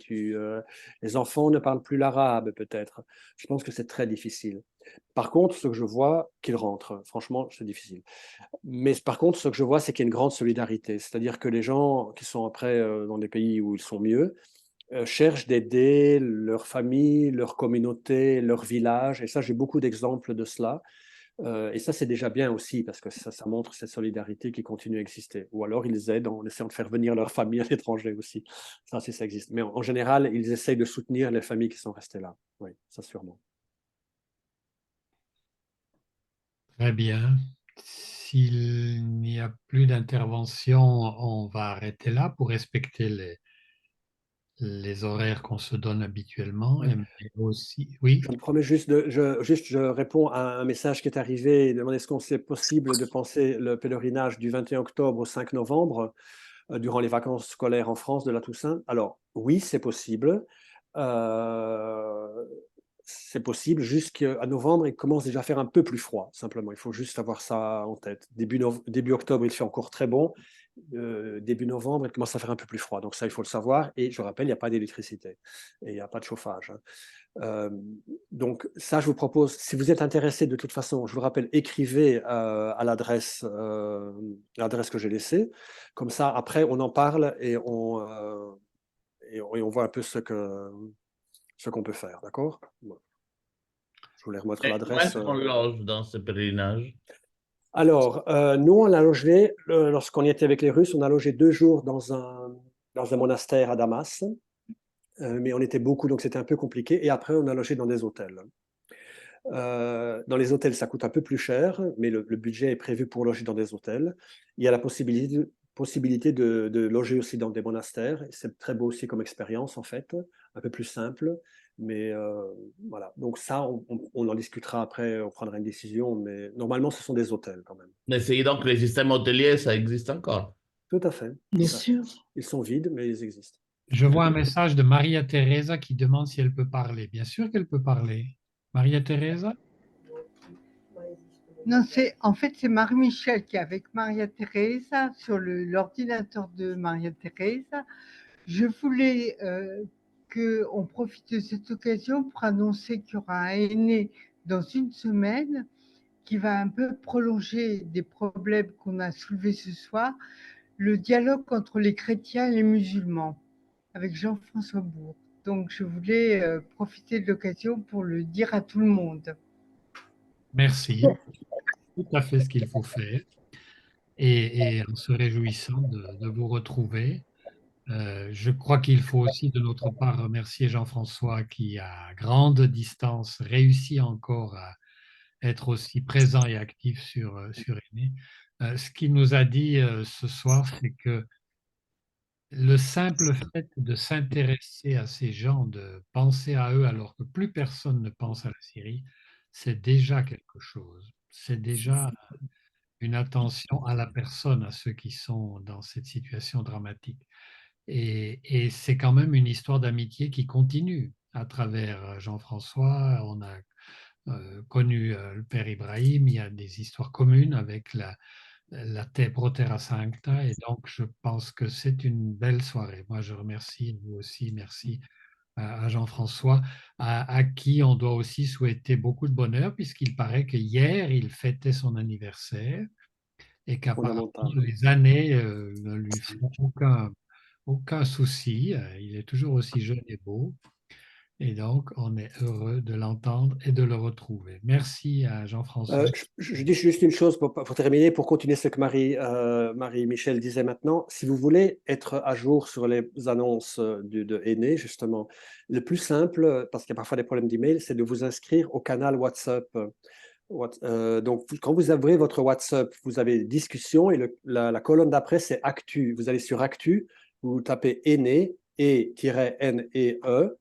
les enfants ne parlent plus l'arabe peut-être, je pense que c'est très difficile. Par contre, ce que je vois, qu'ils rentrent, franchement, c'est difficile. Mais par contre, ce que je vois, c'est qu'il y a une grande solidarité, c'est-à-dire que les gens qui sont après dans des pays où ils sont mieux, cherchent d'aider leur famille, leur communauté, leur village, et ça, j'ai beaucoup d'exemples de cela. Et ça, c'est déjà bien aussi, parce que ça montre cette solidarité qui continue à exister. Ou alors, ils aident en essayant de faire venir leur famille à l'étranger aussi. Ça, si ça existe. Mais en général, ils essayent de soutenir les familles qui sont restées là. Oui, ça sûrement. Très bien. S'il n'y a plus d'intervention, on va arrêter là pour respecter les horaires qu'on se donne habituellement. Ouais. Mais aussi, oui, Je me promets juste je réponds à un message qui est arrivé. Il demande est-ce qu'on c'est possible de penser le pèlerinage du 21 octobre au 5 novembre durant les vacances scolaires en France de la Toussaint? Alors, oui, c'est possible. C'est possible jusqu'à novembre, il commence déjà à faire un peu plus froid, simplement. Il faut juste avoir ça en tête. Début octobre, il fait encore très bon. Début novembre, il commence à faire un peu plus froid. Donc ça, il faut le savoir. Et je rappelle, il n'y a pas d'électricité et il n'y a pas de chauffage, hein. Donc ça, je vous propose, si vous êtes intéressé de toute façon, je vous rappelle, écrivez à l'adresse que j'ai laissée. Comme ça, après, on en parle et on voit un peu ce qu'on peut faire, d'accord? Bon. Je voulais remettre Et où l'adresse. est-ce qu'on loge dans ce pèlerinage? Alors, nous, on a logé, lorsqu'on y était avec les Russes, on a logé 2 jours dans un monastère à Damas. Mais on était beaucoup, donc c'était un peu compliqué. Et après, on a logé dans des hôtels. Dans les hôtels, ça coûte un peu plus cher, mais le budget est prévu pour loger dans des hôtels. Il y a la possibilité de loger aussi dans des monastères. C'est très beau aussi comme expérience, en fait, un peu plus simple. Mais voilà, donc ça, on en discutera après, on prendra une décision, mais normalement, ce sont des hôtels quand même. Essayez donc les systèmes hôteliers, ça existe encore. Tout à fait. Bien Tout à fait. sûr. Ils sont vides, mais ils existent. je vois un message de Maria Teresa qui demande si elle peut parler. Bien sûr qu'elle peut parler. Maria Teresa? Non, en fait, c'est Marie-Michel qui est avec Maria Teresa sur l'ordinateur de Maria Teresa. Je voulais qu'on profite de cette occasion pour annoncer qu'il y aura un aîné dans une semaine qui va un peu prolonger des problèmes qu'on a soulevés ce soir, le dialogue entre les chrétiens et les musulmans, avec Jean-François Bourg. Donc, je voulais profiter de l'occasion pour le dire à tout le monde. Merci. Tout à fait ce qu'il faut faire. Et en se réjouissant de vous retrouver. Je crois qu'il faut aussi de notre part remercier Jean-François qui, à grande distance, réussit encore à être aussi présent et actif sur Aîné. Ce qu'il nous a dit ce soir, c'est que le simple fait de s'intéresser à ces gens, de penser à eux alors que plus personne ne pense à la Syrie, c'est déjà quelque chose. C'est déjà une attention à la personne, à ceux qui sont dans cette situation dramatique. Et c'est quand même une histoire d'amitié qui continue à travers Jean-François. On a connu le père Ibrahim, il y a des histoires communes avec la Pro Terra Sancta, et donc je pense que c'est une belle soirée. Moi, je remercie, vous aussi, merci à Jean-François, à qui on doit aussi souhaiter beaucoup de bonheur, puisqu'il paraît que hier, il fêtait son anniversaire et qu'apparemment, Fondamental. les années ne lui font aucun souci. Il est toujours aussi jeune et beau. Et donc, on est heureux de l'entendre et de le retrouver. Merci à Jean-François. Je dis juste une chose pour terminer, pour continuer ce que Marie-Michel disait maintenant. Si vous voulez être à jour sur les annonces de Aîné, justement, le plus simple, parce qu'il y a parfois des problèmes d'email, c'est de vous inscrire au canal WhatsApp. Donc, quand vous ouvrez votre WhatsApp, vous avez discussion et la colonne d'après, c'est Actu. Vous allez sur Actu, vous tapez Aîné, E-N-E-E,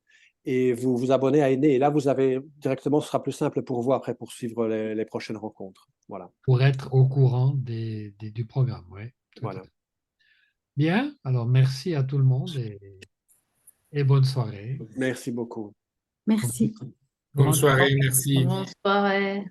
et vous vous abonnez à Aîné. Et là, vous avez directement, ce sera plus simple pour vous après pour suivre les prochaines rencontres. Voilà. Pour être au courant du programme, oui. Voilà. Bien, alors merci à tout le monde et bonne soirée. Merci beaucoup. Merci. Laurent, Bonne soirée, merci. Bonne soirée.